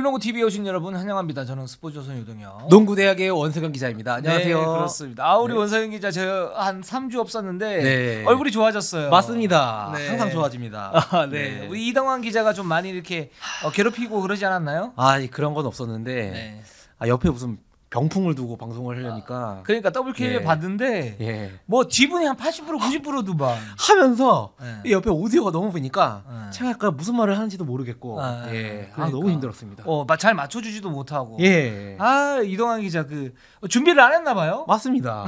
일일농구 TV에 오신 여러분 환영합니다. 저는 스포츠조선 유동혁. 농구대학의 원석영 기자입니다. 안녕하세요. 네, 그렇습니다. 우리 원석영 기자 저 한 3주 없었는데 네. 얼굴이 좋아졌어요. 맞습니다. 네. 항상 좋아집니다. 네. 우리 이동환 기자가 좀 많이 이렇게 괴롭히고 그러지 않았나요? 그런 건 없었는데 옆에 무슨 병풍을 두고 방송을 하려니까 그러니까 WKBL 봤는데 뭐 지분이 한 80% 90%도 막 하면서 옆에 오디오가 너무 보니까 제가 약간 무슨 말을 하는지도 모르겠고 그러니까. 너무 힘들었습니다. 잘 맞춰주지도 못하고 이동환 기자 준비를 안 했나 봐요. 맞습니다.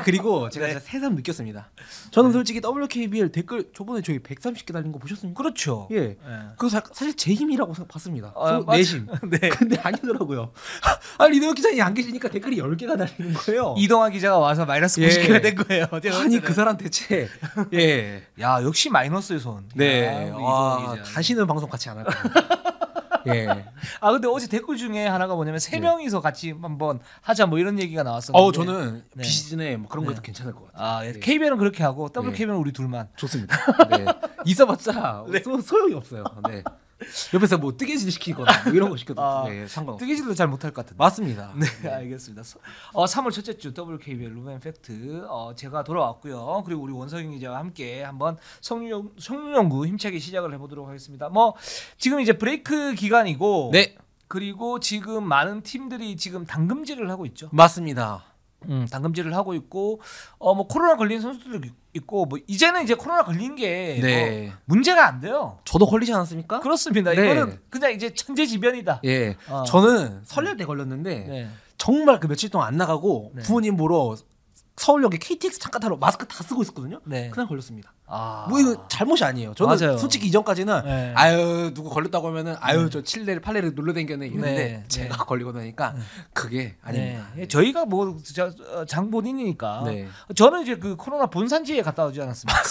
그리고 제가 진짜 새삼 느꼈습니다. 저는 솔직히 WKBL 댓글 저번에 저희 130개 달린 거 보셨습니까? 그렇죠. 그거 사실 제 힘이라고 봤습니다. 내심. 네. 근데 아니더라고요. 이동혁 기자님이 안 계시니까 댓글이 10개가 달리는 거예요. 이동환 기자가 와서 마이너스 90개가 된 거예요. 그 사람 대체 야 역시 마이너스의 손. 다시는 방송 같이 안 할 거예요. 근데 어제 댓글 중에 하나가 뭐냐면 3명이서 같이 한번 하자 뭐 이런 얘기가 나왔었는데 저는 비시즌에 뭐 그런 것도 괜찮을 것 같아요. KBL은 그렇게 하고 WKBL은 우리 둘만. 좋습니다. 있어봤자 소용이 없어요. 옆에서 뭐 뜨개질 시키거나 뭐 이런 거 시켜도 상관없어요. 뜨개질도 잘 못할 것 같은데. 맞습니다. 네, 알겠습니다. 3월 첫째 주 WKBL 루멘 팩트 제가 돌아왔고요. 그리고 우리 원석영 기자와 함께 한번 성룡연구 힘차게 시작을 해보도록 하겠습니다. 지금 이제 브레이크 기간이고 그리고 지금 많은 팀들이 지금 당금질을 하고 있죠. 맞습니다. 당금질을 하고 있고 코로나 걸린 선수들도 있고 이제는 이제 코로나 걸린 게 문제가 안 돼요. 저도 걸리지 않았습니까? 그렇습니다. 이거는 그냥 이제 천재지변이다. 저는 설날 때 걸렸는데 정말 그 며칠 동안 안 나가고 부모님 보러 서울역에 KTX 잠깐 타러 마스크 다 쓰고 있었거든요. 그냥 걸렸습니다. 뭐 이거 잘못이 아니에요. 저는 맞아요. 솔직히 이전까지는 누구 걸렸다고 하면은 저 7레를 8레를 눌러댕겼네 이랬는데 제가 걸리고 나니까 그게 아닙니다. 저희가 뭐 장본인이니까 저는 이제 그 코로나 본산지에 갔다 오지 않았습니까?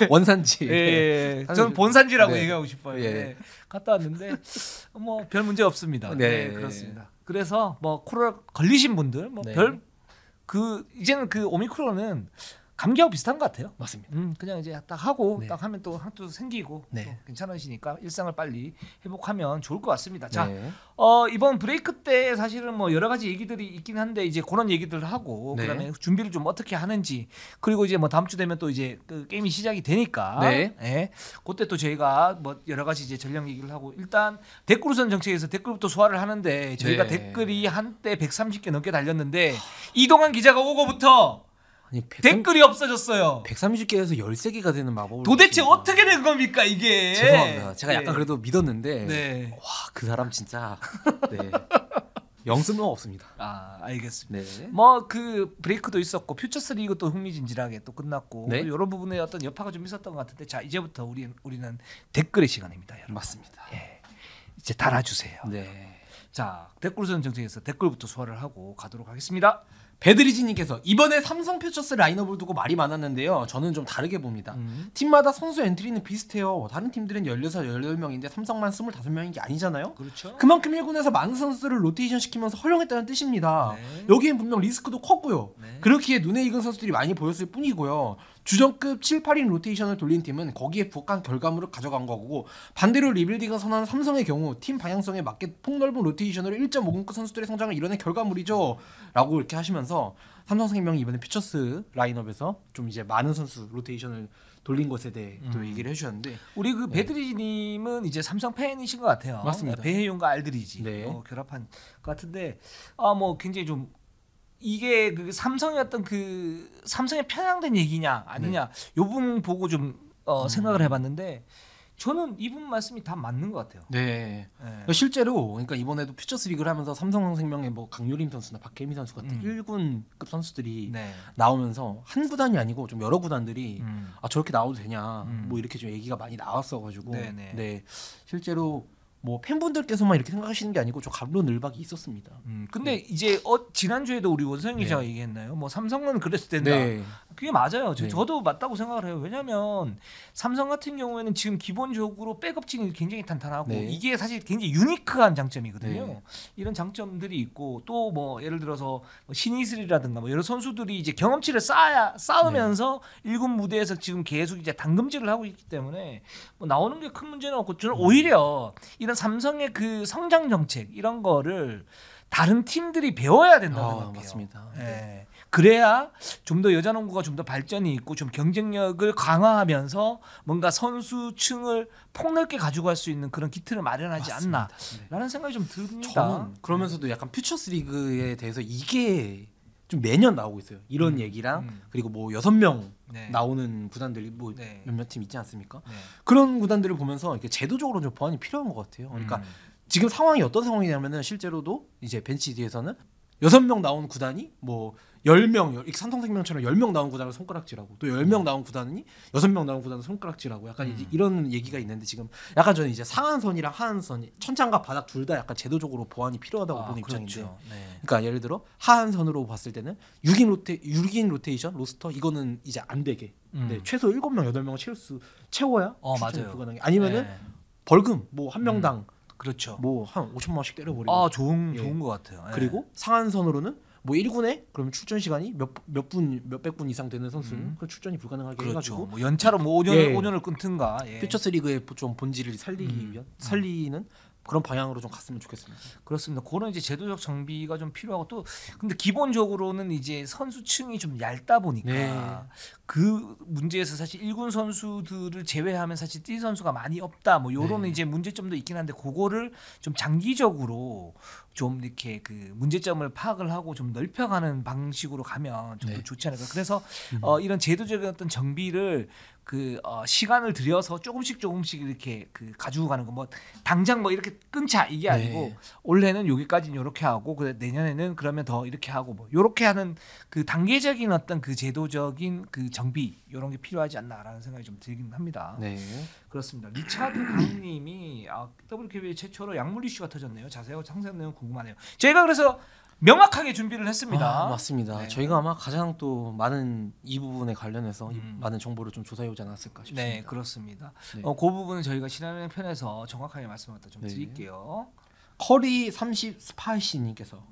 원산지. 저는 본산지라고 얘기하고 싶어요. 갔다 왔는데 뭐 별 문제 없습니다. 그렇습니다. 그래서 뭐 코로나 걸리신 분들 이제는 그 오미크론은 감기하고 비슷한 것 같아요. 맞습니다. 그냥 이제 딱 하고 딱 하면 또 하나도 생기고 또 괜찮으시니까 일상을 빨리 회복하면 좋을 것 같습니다. 자, 이번 브레이크 때 사실은 뭐 여러 가지 얘기들이 있긴 한데 이제 그런 얘기들을 하고 그다음에 준비를 좀 어떻게 하는지 그리고 이제 뭐 다음 주 되면 또 이제 그 게임이 시작이 되니까 그때 또 저희가 뭐 여러 가지 이제 전략 얘기를 하고 일단 댓글우선 정책에서 댓글부터 소화를 하는데 저희가 댓글이 한때 130개 넘게 달렸는데 이동환 기자가 오고부터 댓글이 없어졌어요. 130개에서 13개가 되는 마법을 도대체 어떻게 된 겁니까 이게? 죄송합니다. 제가 약간 그래도 믿었는데 그 사람 진짜 영습로가 없습니다. 알겠습니다. 뭐 그 브레이크도 있었고 퓨처스 리그 또 흥미진진하게 또 끝났고 이런 부분에 어떤 여파가 좀 있었던 것 같은데 자 이제부터 우리는 댓글의 시간입니다. 여러분. 맞습니다. 이제 달아주세요. 자 댓글우선 정책에서 댓글부터 소화를 하고 가도록 하겠습니다. 배드리지님께서 이번에 삼성 퓨처스 라인업을 두고 말이 많았는데요. 저는 좀 다르게 봅니다. 팀마다 선수 엔트리는 비슷해요. 다른 팀들은 16, 18명인데 삼성만 25명인 게 아니잖아요. 그렇죠. 그만큼 1군에서 많은 선수들을 로테이션 시키면서 활용했다는 뜻입니다. 여기엔 분명 리스크도 컸고요. 그렇기에 눈에 익은 선수들이 많이 보였을 뿐이고요. 주전급 7, 8인 로테이션을 돌린 팀은 거기에 부합한 결과물을 가져간 거고 반대로 리빌딩을 선언한 삼성의 경우 팀 방향성에 맞게 폭넓은 로테이션으로 1.5군급 선수들의 성장을 이뤄낸 결과물이죠 라고 이렇게 하시면서 삼성생명이 이번에 퓨처스 라인업에서 좀 이제 많은 선수 로테이션을 돌린 것에 대해 또 얘기를 해주셨는데 우리 그 배드리지님은 이제 삼성 팬이신 것 같아요. 맞습니다. 배혜용과 알드리지 결합한 것 같은데 뭐 굉장히 좀 이게 그 삼성의 어떤 그 삼성에 편향된 얘기냐 아니냐 이 부분 보고 좀 생각을 해봤는데 저는 이분 말씀이 다 맞는 것 같아요. 실제로 그러니까 이번에도 퓨처스 리그를 하면서 삼성생명의 뭐 강유림 선수나 박혜미 선수 같은 1군급 선수들이 나오면서 한 구단이 아니고 좀 여러 구단들이 저렇게 나와도 되냐 뭐 이렇게 좀 얘기가 많이 나왔어가지고 실제로 뭐 팬분들께서만 이렇게 생각하시는 게 아니고 저 갑론을박이 있었습니다. 근데 이제 지난주에도 우리 원성 기자가 얘기했나요? 뭐 삼성은 그랬을 텐다. 그게 맞아요. 저도 맞다고 생각을 해요. 왜냐하면 삼성 같은 경우에는 지금 기본적으로 백업진이 굉장히 탄탄하고 이게 사실 굉장히 유니크한 장점이거든요. 이런 장점들이 있고 또 뭐 예를 들어서 뭐 신이슬이라든가 뭐 여러 선수들이 이제 경험치를 쌓으면서 1군 무대에서 지금 계속 이제 당금질을 하고 있기 때문에 뭐 나오는 게 큰 문제는 없고 저는 오히려 이런 이런 삼성의 그 성장 정책 이런 거를 다른 팀들이 배워야 된다고 생각해요. 맞습니다. 예. 그래야 좀 더 여자농구가 좀 더 발전이 있고 좀 경쟁력을 강화하면서 뭔가 선수층을 폭넓게 가지고 갈 수 있는 그런 기틀을 마련하지 맞습니다. 않나라는 생각이 좀 듭니다. 저는 그러면서도 약간 퓨처스 리그에 대해서 이게 좀 매년 나오고 있어요. 이런 얘기랑 그리고 뭐 6명 나오는 구단들이 뭐 몇몇 팀 있지 않습니까? 그런 구단들을 보면서 이렇게 제도적으로 좀 보완이 필요한 것 같아요. 그러니까 지금 상황이 어떤 상황이냐면은 실제로도 이제 벤치 뒤에서는 6명 나온 구단이 뭐 10명, 삼성생명처럼 10명 나온 구단을 손가락질하고 또 10명 나온 구단이 6명 나온 구단을 손가락질하고 약간 이제 이런 얘기가 있는데 지금 약간 저는 이제 상한선이랑 하한선이 천장과 바닥 둘 다 약간 제도적으로 보완이 필요하다고 보는 입장인데 그렇죠. 그러니까 예를 들어 하한선으로 봤을 때는 6인 로테이션 로스터 이거는 이제 안 되게 최소 7명, 8명 채워야 출전이 불가능해. 아니면은 벌금 뭐 한 명당 그렇죠. 뭐 한 5천만 원씩 때려버리고. 좋은 것 같아요. 그리고 상한선으로는 뭐 1군에 그럼 출전 시간이 몇백 분 이상 되는 선수는 그 출전이 불가능하게 그렇죠. 해가지고 뭐 연차로 뭐 5년을 끊든가. 퓨처스 리그의 좀 본질을 살리기 위한 살리는 그런 방향으로 좀 갔으면 좋겠습니다. 그렇습니다. 그런 이제 제도적 정비가 좀 필요하고 또 근데 기본적으로는 이제 선수층이 좀 얇다 보니까 그 문제에서 사실 1군 선수들을 제외하면 사실 뛸 선수가 많이 없다. 뭐 요런 이제 문제점도 있긴 한데 그거를 좀 장기적으로 좀 이렇게 그 문제점을 파악을 하고 좀 넓혀가는 방식으로 가면 좀 더 좋지 않을까. 그래서 이런 제도적인 어떤 정비를 시간을 들여서 조금씩 이렇게 가지고 가는 거 뭐 당장 뭐 이렇게 끊자 이게 아니고 올해는 여기까지는 이렇게 하고 내년에는 그러면 더 이렇게 하고 뭐 이렇게 하는 그 단계적인 어떤 그 제도적인 그 정비 이런 게 필요하지 않나라는 생각이 좀 들긴 합니다. 그렇습니다. 리차드 강님이 WKBA 최초로 약물 이슈가 터졌네요. 자세하고 상세한 내용 궁금하네요. 저희가 그래서 명확하게 준비를 했습니다. 맞습니다. 저희가 아마 가장 또 많은 이 부분에 관련해서 많은 정보를 좀 조사해 오지 않았을까 싶습니다. 네, 그렇습니다. 그 부분은 저희가 지난해 편에서 정확하게 말씀을 좀 드릴게요. 커리 30 스파이시님께서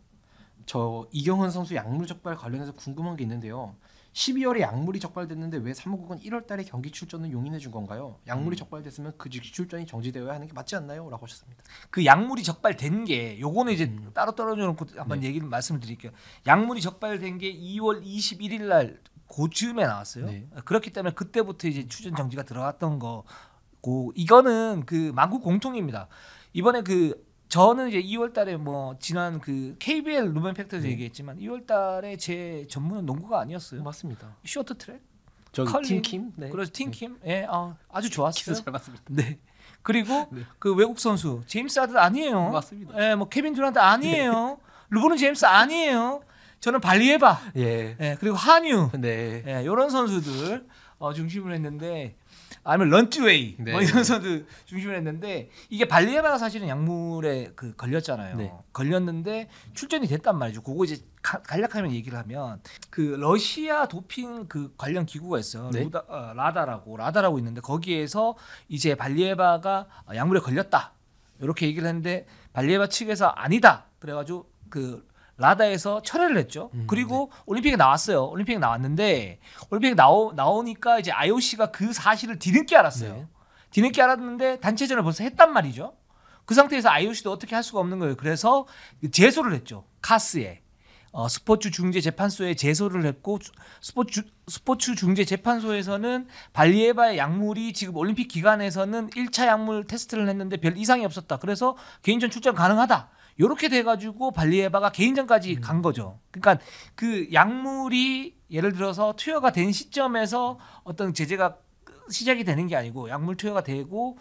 저 이경헌 선수 약물 적발 관련해서 궁금한 게 있는데요. 12월에 약물이 적발됐는데 왜 사무국은 1월달에 경기 출전을 용인해 준 건가요? 약물이 적발됐으면 그 즉시 출전이 정지되어야 하는 게 맞지 않나요? 라고 하셨습니다. 그 약물이 적발된 게 요거는 이제 따로 떨어져 놓고 한번 얘기를 말씀드릴게요. 약물이 적발된 게 2월 21일 날 고쯤에 나왔어요. 그렇기 때문에 그때부터 이제 출전 정지가 들어갔던 거고 이거는 그 만국 공통입니다. 이번에 저는 이제 2월달에 뭐 지난 그 KBL 루멘 팩터에서 얘기했지만 2월달에 제 전문은 농구가 아니었어요. 맞습니다. 쇼트트랙, 팀킴, 그래서 팀킴, 아주 좋았어요. 잘 맞습니다. 그리고 그 외국 선수 제임스 하든 아니에요. 맞습니다. 뭐 케빈 듀란트 아니에요. 르브론 제임스 아니에요. 저는 발리에바, 그리고 한유, 이런 선수들 중심을 했는데. 아니면 런투웨이 뭐 이런 선수 중심을 했는데 이게 발리에바가 사실은 약물에 걸렸잖아요. 걸렸는데 출전이 됐단 말이죠. 그거 이제 간략하면 얘기를 하면 그 러시아 도핑 관련 기구가 있어요. 라다라고 있는데 거기에서 이제 발리에바가 약물에 걸렸다 이렇게 얘기를 했는데 발리에바 측에서 아니다 그래가지고 라다에서 철회를 했죠. 그리고 올림픽에 나왔어요. 올림픽에 나왔는데 올림픽에 나오니까 이제 IOC가 그 사실을 뒤늦게 알았어요. 뒤늦게 알았는데 단체전을 벌써 했단 말이죠. 그 상태에서 IOC도 어떻게 할 수가 없는 거예요. 그래서 제소를 했죠. 카스에 스포츠 중재 재판소에 제소를 했고 스포츠 중재 재판소에서는 발리에바의 약물이 지금 올림픽 기간에서는 1차 약물 테스트를 했는데 별 이상이 없었다. 그래서 개인전 출전 가능하다. 이렇게 돼가지고 발리에바가 개인전까지 간 거죠. 그러니까 그 약물이 예를 들어서 투여가 된 시점에서 어떤 제재가 시작이 되는 게 아니고 약물 투여가 되고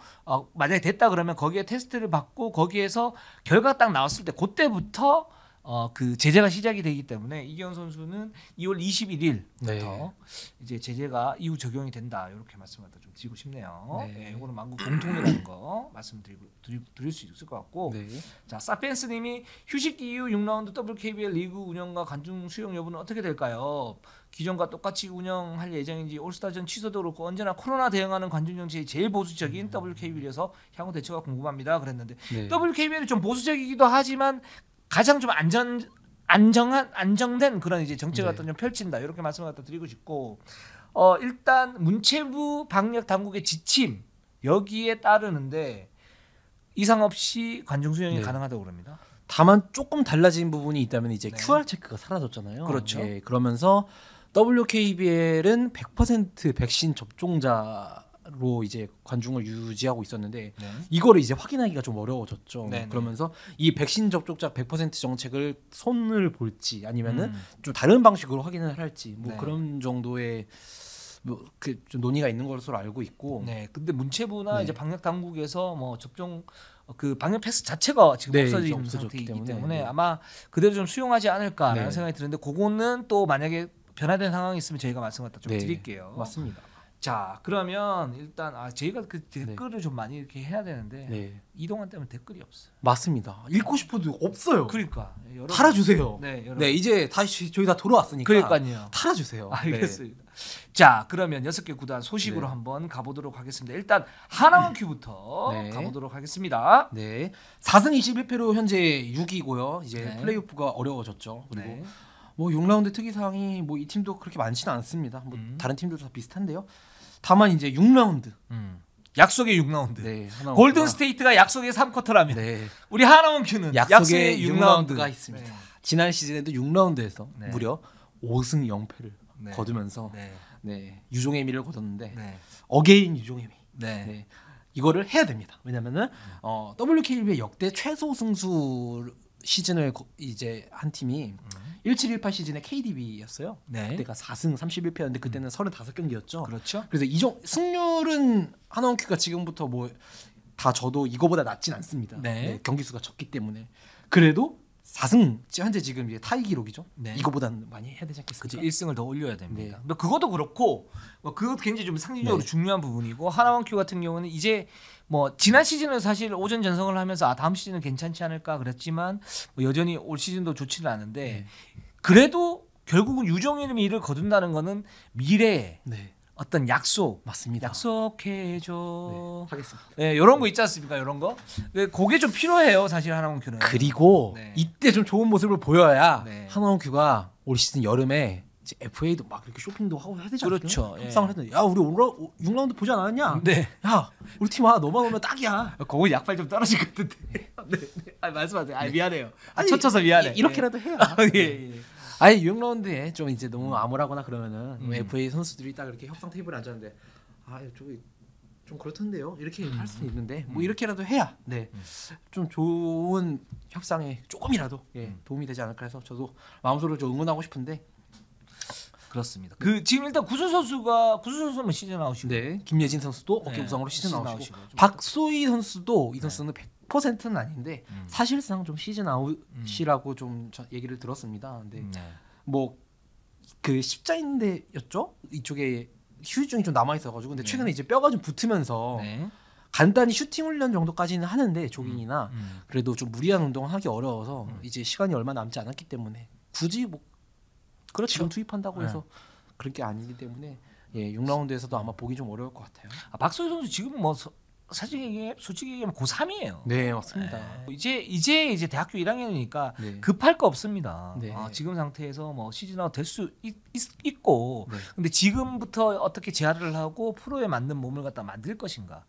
만약에 됐다 그러면 거기에 테스트를 받고 거기에서 결과가 딱 나왔을 때 그때부터 그 제재가 시작이 되기 때문에 이경헌 선수는 2월 21일부터 이제 제재가 이후 적용이 된다 이렇게 말씀을 좀 드리고 싶네요. 이거는 만국 공통이라는 거 말씀드릴 수 있을 것 같고, 자 사펜스님이 휴식기 이후 6라운드 WKBL 리그 운영과 관중 수용 여부는 어떻게 될까요? 기존과 똑같이 운영할 예정인지 올스타전 취소도 그렇고 언제나 코로나 대응하는 관중 정책이 제일 보수적인 WKBL에서 향후 대처가 궁금합니다. 그랬는데 WKBL이 좀 보수적이기도 하지만 가장 좀 안정된 그런 이제 정책을 갖다 좀 펼친다 이렇게 말씀을 갖다 드리고 싶고 일단 문체부 방역 당국의 지침 여기에 따르는데 이상 없이 관중 수용이 가능하다고 그럽니다. 다만 조금 달라진 부분이 있다면 이제 QR 체크가 사라졌잖아요. 그렇죠. 예, 그러면서 WKBL은 100% 백신 접종자로 이제 관중을 유지하고 있었는데 이거를 이제 확인하기가 좀 어려워졌죠. 그러면서 이 백신 접종자 100% 정책을 손을 볼지 아니면은 좀 다른 방식으로 확인을 할지 뭐 그런 정도의 뭐 그 좀 논의가 있는 것으로 알고 있고. 네. 근데 문체부나 이제 방역 당국에서 뭐 접종 그 방역 패스 자체가 지금 없어진 상태이기 때문에 아마 그대로 좀 수용하지 않을까라는 생각이 드는데 그거는 또 만약에 변화된 상황이 있으면 저희가 말씀 갖다 좀 드릴게요. 맞습니다. 자 그러면 일단 저희가 그 댓글을 좀 많이 이렇게 해야 되는데 이동환 때문에 댓글이 없어요. 맞습니다. 읽고 싶어도 없어요. 그러니까 달아주세요. 네, 이제 다시 저희 다 돌아왔으니까. 그러니까요. 달아주세요. 알겠습니다. 자 그러면 6개 구단 소식으로 한번 가보도록 하겠습니다. 일단 하나원 큐부터 가보도록 하겠습니다. 네, 4승 21패로 현재 6위고요. 이제 플레이오프가 어려워졌죠. 그리고 뭐 6라운드 특이사항이 뭐 이 팀도 그렇게 많지는 않습니다. 뭐 다른 팀들도 다 비슷한데요. 다만 이제 6라운드 약속의 6라운드. 골든 스테이트가 약속의 3쿼터라면 우리 하나원 큐는 약속의 6라운드가 있습니다. 지난 시즌에도 6라운드에서 무려 5승 0패를 거두면서 유종의 미를 거뒀는데 어게인 유종의 미. 이거를 해야 됩니다. 왜냐면은 WKB의 역대 최소 승수 시즌을 이제 한 팀이 1718 시즌에 KDB였어요. 그때가 4승 31패였는데 그때는 35경기였죠. 그렇죠. 그래서 승률은 하나원큐가 지금부터 뭐 다 져도 이거보다 낮진 않습니다. 경기 수가 적기 때문에. 그래도 4승 현재 지금 이제 타이 기록이죠. 이거보다는 많이 해야 되지 않겠습니까? 1승을 더 올려야 됩니다. 뭐 그것도 그렇고 그것도 굉장히 좀 상징적으로 중요한 부분이고 하나원큐 같은 경우는 이제 뭐 지난 시즌은 사실 오전 전성을 하면서 다음 시즌은 괜찮지 않을까 그랬지만 뭐 여전히 올 시즌도 좋지는 않은데 그래도 결국은 유종의 미를 거둔다는 거는 미래에 어떤 약속 맞습니다. 약속해줘. 하겠습니다. 이런 거 있지 않습니까? 이런 거. 그게 좀 필요해요, 사실 하나원큐는. 그리고 이때 좀 좋은 모습을 보여야 하나원큐가 올 시즌 여름에 이제 FA도 막 이렇게 쇼핑도 하고 해야 되잖아요. 그렇죠. 협상을 했는데 야 우리 6라운드 보지 않았냐? 야 우리 팀 너만 오면 딱이야. 그거 약발 좀 떨어질 것 같은데. 말씀하세요. 미안해요. 쳐쳐서 미안해. 이렇게라도 해야. 아니 6라운드에 좀 이제 너무 암울하거나 그러면은 FA 선수들이 딱 이렇게 협상 테이블에 앉았는데 저기 좀 그렇던데요. 이렇게 할 수 있는데 뭐 이렇게라도 해야 좀 좋은 협상에 조금이라도 도움이 되지 않을까 해서 저도 마음속으로 좀 응원하고 싶은데 그렇습니다. 지금 일단 구수 선수는 시즌 아웃이고 김예진 선수도 어깨 부상으로 시즌 아웃이고 박소희 선수도 이 선수는 100%는 아닌데 사실상 좀 시즌 아웃이라고 좀 얘기를 들었습니다. 근데 뭐 그 십자인대였죠? 이쪽에 휴유증이 좀 남아 있어가지고 근데 최근에 이제 뼈가 좀 붙으면서 간단히 슈팅 훈련 정도까지는 하는데 조깅이나 그래도 좀 무리한 운동을 하기 어려워서 이제 시간이 얼마 남지 않았기 때문에 굳이 뭐 지금 투입한다고 해서 그런 게 아니기 때문에 6라운드에서도 아마 보기 좀 어려울 것 같아요. 박소희 선수 지금 뭐 솔직히 얘기하면 고3이에요. 네, 맞습니다. 이제 대학교 1학년이니까 급할 거 없습니다. 지금 상태에서 뭐 시즌 아웃 될 수 있고 근데 지금부터 어떻게 재활을 하고 프로에 맞는 몸을 갖다 만들 것인가.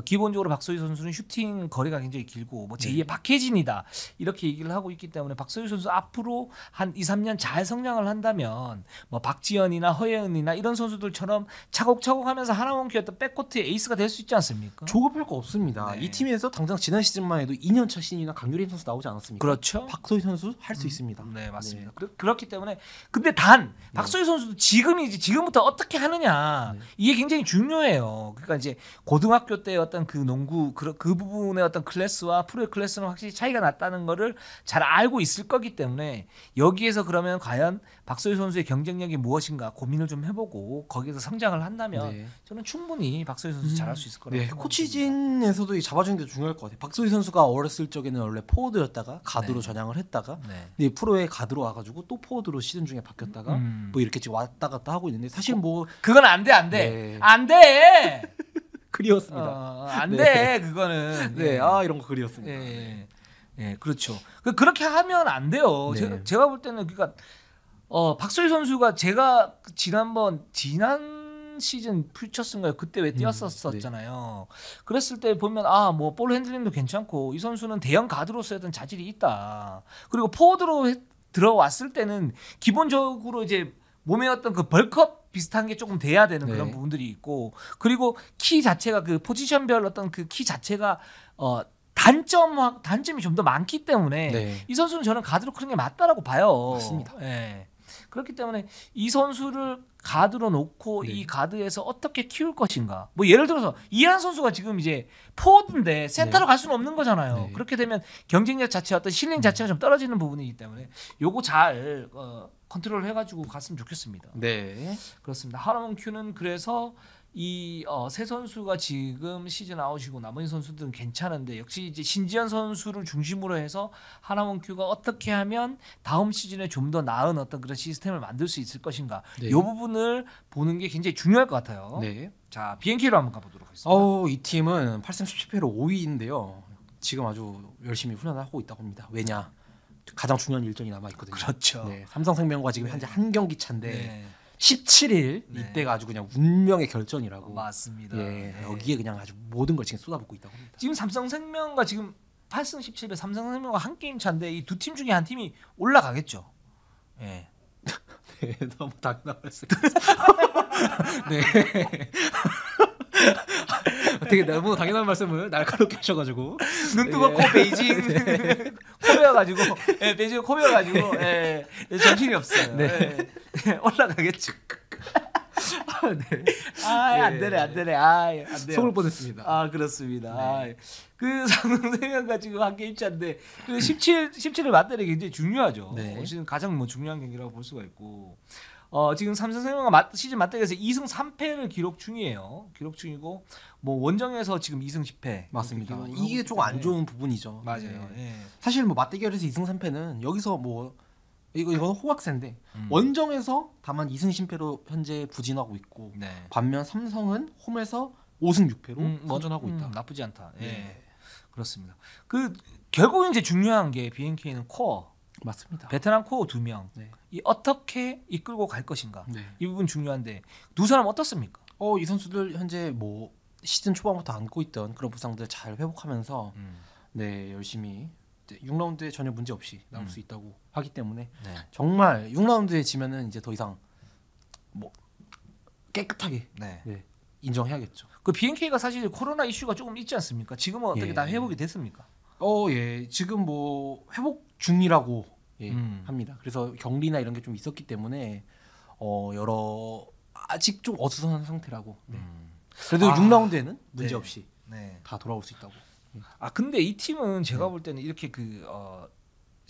기본적으로 박소희 선수는 슈팅 거리가 굉장히 길고 뭐 제2의 박해진이다. 이렇게 얘기를 하고 있기 때문에 박소희 선수 앞으로 한 2, 3년 잘 성장을 한다면 뭐 박지현이나 허예은이나 이런 선수들처럼 차곡차곡 하면서 하나원큐 어떤 백코트의 에이스가 될 수 있지 않습니까? 조급할 거 없습니다. 이 팀에서 당장 지난 시즌만 해도 2년차 신인이나 강유림 선수 나오지 않았습니까? 그렇죠. 박소희 선수 할 수 있습니다. 네, 맞습니다. 그렇기 때문에 근데 박소희 선수도 지금부터 어떻게 하느냐 이게 굉장히 중요해요. 그러니까 이제 고등학교 때 어떤 그 농구 그 부분의 어떤 클래스와 프로의 클래스는 확실히 차이가 났다는 거를 잘 알고 있을 거기 때문에 여기에서 그러면 과연 박소희 선수의 경쟁력이 무엇인가 고민을 좀 해보고 거기에서 성장을 한다면 저는 충분히 박소희 선수 잘할 수 있을 거라고 생각합니다. 코치진에서도 이 잡아주는 게 중요할 것 같아요. 박소희 선수가 어렸을 적에는 원래 포워드였다가 가드로 전향을 했다가 근데 프로에 가드로 와가지고 또 포워드로 시즌 중에 바뀌었다가 뭐 이렇게 지금 왔다 갔다 하고 있는데 사실 뭐 그건 안 돼. 그리웠습니다. 안 돼. 그거는. 이런 거 그리웠습니다. 그렇죠. 그렇게 하면 안 돼요. 제가 볼 때는 그러니까 박소희 선수가 제가 지난 지난 시즌 퓨처스인가요? 그때 왜 뛰었었잖아요. 그랬을 때 보면 아 뭐 볼 핸들링도 괜찮고 이 선수는 대형 가드로서의 어떤 자질이 있다. 그리고 포워드로 들어왔을 때는 기본적으로 이제 몸의 어떤 그 벌크업 비슷한 게 조금 돼야 되는 그런 부분들이 있고 그리고 키 자체가 그 포지션별 어떤 그 키 자체가 단점이 좀 더 많기 때문에 이 선수는 저는 가드로 크는 게 맞다라고 봐요. 맞습니다. 예. 그렇기 때문에 이 선수를 가드로 놓고 이 가드에서 어떻게 키울 것인가. 뭐 예를 들어서 이해한 선수가 지금 이제 포워드인데 센터로 갈 수는 없는 거잖아요. 그렇게 되면 경쟁력 자체 어떤 실링 자체가 좀 떨어지는 부분이기 때문에 요거 잘 컨트롤 해가지고 갔으면 좋겠습니다. 네, 그렇습니다. 하나원 큐는 그래서 이 세 선수가 지금 시즌 아웃이고 나머지 선수들은 괜찮은데 역시 이제 신지현 선수를 중심으로 해서 하나원 큐가 어떻게 하면 다음 시즌에 좀 더 나은 어떤 그런 시스템을 만들 수 있을 것인가 이 부분을 보는 게 굉장히 중요할 것 같아요. 자 BNK로 한번 가보도록 하겠습니다. 이 팀은 8승 17패로 5위인데요. 지금 아주 열심히 훈련을 하고 있다고 합니다. 왜냐? 가장 중요한 일정이 남아 있거든요. 그렇죠. 삼성생명과 지금 현재 한 경기 차인데 17일 이때가 아주 그냥 운명의 결전이라고. 맞습니다. 여기에 그냥 아주 모든 걸 지금 쏟아붓고 있다고 합니다. 지금 삼성생명과 지금 8승 17패 삼성생명과 한 게임 차인데 이 두 팀 중에 한 팀이 올라가겠죠. 네, 너무 당연한 말씀. 네. 되게 너무 당연한 말씀을 날카롭게 하셔가지고 눈 뜨고 코 베이징 코베어가지고 베이징 코베어가지고 정신이 없어요. 올라가겠죠. 안 되네. 안 돼요. 속을 뻔했습니다. 그렇습니다. 그 삼성생명과 지금 한 게임 차인데 그 17을 맞대는 게 굉장히 중요하죠. 지금 가장 뭐 중요한 경기라고 볼 수가 있고. 지금 삼성생명과 시즌 맞대결에서 2승 3패를 기록 중이에요. 기록 중이고 뭐 원정에서 지금 2승 10패. 맞습니다. 이게 좀 안 좋은 부분이죠. 맞아요. 사실 뭐 맞대결에서 2승 3패는 여기서 뭐 이건 호각세인데 원정에서 다만 2승 10패로 현재 부진하고 있고 반면 삼성은 홈에서 5승 6패로 선전하고 있다. 나쁘지 않다. 그렇습니다. 그 결국 이제 중요한 게 BNK는 코어. 맞습니다. 베테랑 코어 2명. 이 어떻게 이끌고 갈 것인가. 이 부분 중요한데 두 사람 어떻습니까? 이 선수들 현재 뭐 시즌 초반부터 안고 있던 그런 부상들 잘 회복하면서 열심히 6라운드에 전혀 문제 없이 나올 수 있다고 하기 때문에 정말 6라운드에 지면은 이제 더 이상 뭐 깨끗하게 인정해야겠죠. 그 BNK가 사실 코로나 이슈가 조금 있지 않습니까? 지금은 어떻게 다 회복이 됐습니까? 지금 뭐 회복 중이라고 합니다. 그래서 격리나 이런 게 좀 있었기 때문에 아직 좀 어수선한 상태라고. 그래도 6라운드에는 문제 없이 다 돌아올 수 있다고. 근데 이 팀은 제가 볼 때는 이렇게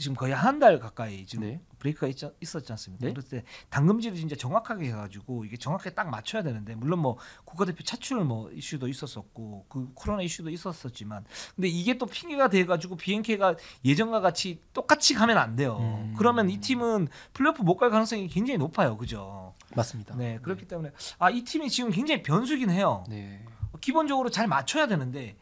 지금 거의 한 달 가까이 지금 브레이크가 있었지 않습니까? 그럴 때 당금질을 진짜 정확하게 해가지고 이게 정확하게 딱 맞춰야 되는데 물론 뭐 국가대표 차출 뭐 이슈도 있었었고 그 코로나 이슈도 있었었지만 근데 이게 또 핑계가 돼가지고 BNK가 예전과 같이 똑같이 가면 안 돼요. 그러면 이 팀은 플레이오프 못 갈 가능성이 굉장히 높아요, 그죠? 맞습니다. 그렇기 때문에 이 팀이 지금 굉장히 변수긴 해요. 기본적으로 잘 맞춰야 되는데.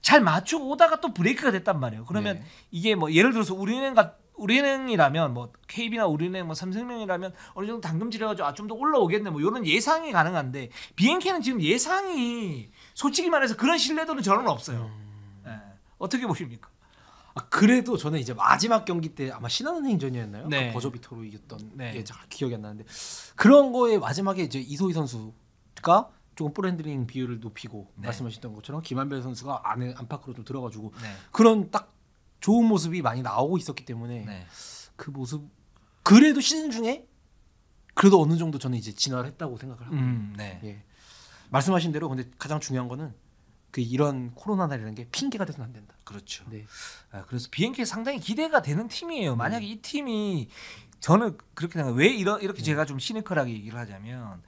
잘 맞추고 오다가 또 브레이크가 됐단 말이에요. 그러면 이게 뭐 예를 들어서 우리은행이라면 뭐 KB나 우리은행 뭐 삼성생명이라면 어느 정도 당금질해가지고 좀 더 올라오겠네 뭐 이런 예상이 가능한데 BNK는 지금 예상이 솔직히 말해서 그런 신뢰도는 저는 없어요. 어떻게 보십니까? 그래도 저는 이제 마지막 경기 때 아마 신한은행전이었나요? 그 버저비터로 이겼던 게 잘 기억이 안 나는데 그런 거에 마지막에 이제 이소희 선수가 조금 볼 핸들링 비율을 높이고 말씀하셨던 것처럼 김한별 선수가 안팎으로 좀 들어가지고 그런 딱 좋은 모습이 많이 나오고 있었기 때문에 그 모습 그래도 시즌 중에 그래도 어느 정도 저는 이제 진화를 했다고 생각을 하고 말씀하신 대로 근데 가장 중요한 거는 이런 코로나나 이런 게 핑계가 돼서는 안 된다. 그렇죠. 그래서 BNK 상당히 기대가 되는 팀이에요. 만약에 이 팀이 저는 그렇게 생각해요. 왜 이렇게 제가 좀 시니컬하게 얘기를 하자면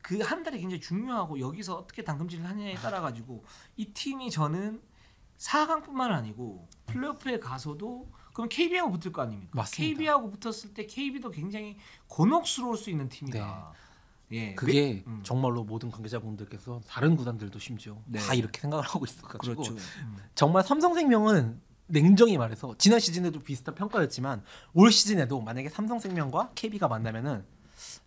그 한 달이 굉장히 중요하고 여기서 어떻게 당금질을 하느냐에 따라 가지고 이 팀이 저는 4강뿐만 아니고 플레이오프에 가서도 그럼 KB하고 붙을 거 아닙니까? 맞습니다. KB하고 붙었을 때 KB도 굉장히 곤혹스러울 수 있는 팀이다. 그게 정말로 모든 관계자분들께서 다른 구단들도 심지어 다 이렇게 생각을 하고 있어가지고 정말 삼성생명은 냉정히 말해서 지난 시즌에도 비슷한 평가였지만 올 시즌에도 만약에 삼성생명과 KB가 만나면은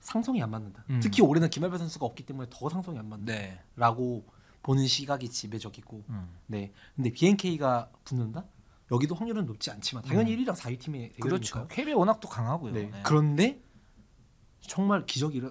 상성이 안 맞는다. 특히 올해는 김한별 선수가 없기 때문에 더 상성이 안 맞는다라고 보는 시각이 지배적이고. 네. 근데 BNK가 붙는다? 여기도 확률은 높지 않지만 당연히 1위랑 4위 팀의 대결이니까요. 그렇죠. KBO 워낙 또 강하고요. 네. 네. 그런데 정말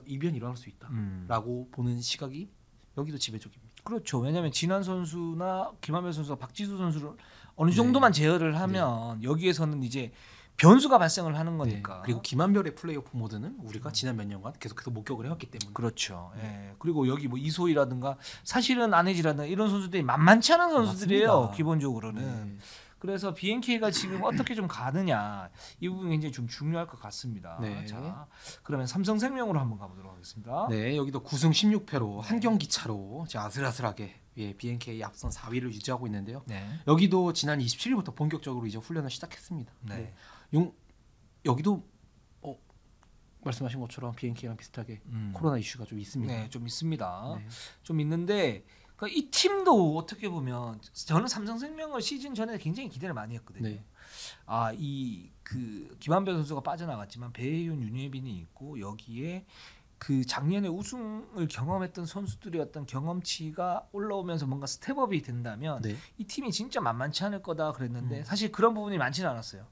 이변이 일어날 수 있다라고 보는 시각이 여기도 지배적입니다. 그렇죠. 왜냐하면 진한 선수나 김한별 선수가 박지수 선수를 어느 정도만 제어를 하면 여기에서는 이제 변수가 발생을 하는 거니까. 그리고 김한별의 플레이오프 모드는 우리가 지난 몇 년간 계속해서 목격을 해왔기 때문에. 그렇죠. 그리고 여기 뭐 이소희라든가 사실은 안혜지라든가 이런 선수들이 만만치 않은 선수들이에요. 맞습니다. 기본적으로는. 그래서 BNK가 지금 어떻게 좀 가느냐 이 부분이 굉장히 좀 중요할 것 같습니다. 자, 그러면 삼성생명으로 한번 가보도록 하겠습니다. 네, 여기도 9승 16패로 한 경기 차로 아슬아슬하게 BNK 앞선 4위를 유지하고 있는데요. 여기도 지난 27일부터 본격적으로 이제 훈련을 시작했습니다. 여기도 말씀하신 것처럼 BNK랑 비슷하게 코로나 이슈가 좀 있습니다. 네, 좀 있습니다. 좀 있는데. 그러니까 이 팀도 어떻게 보면 저는 삼성생명을 시즌 전에 굉장히 기대를 많이 했거든요. 이 그 김한별 선수가 빠져나갔지만 배혜윤, 윤예빈이 있고 여기에 그 작년에 우승을 경험했던 선수들의 어떤 경험치가 올라오면서 뭔가 스텝업이 된다면 이 팀이 진짜 만만치 않을 거다 그랬는데 사실 그런 부분이 많지는 않았어요.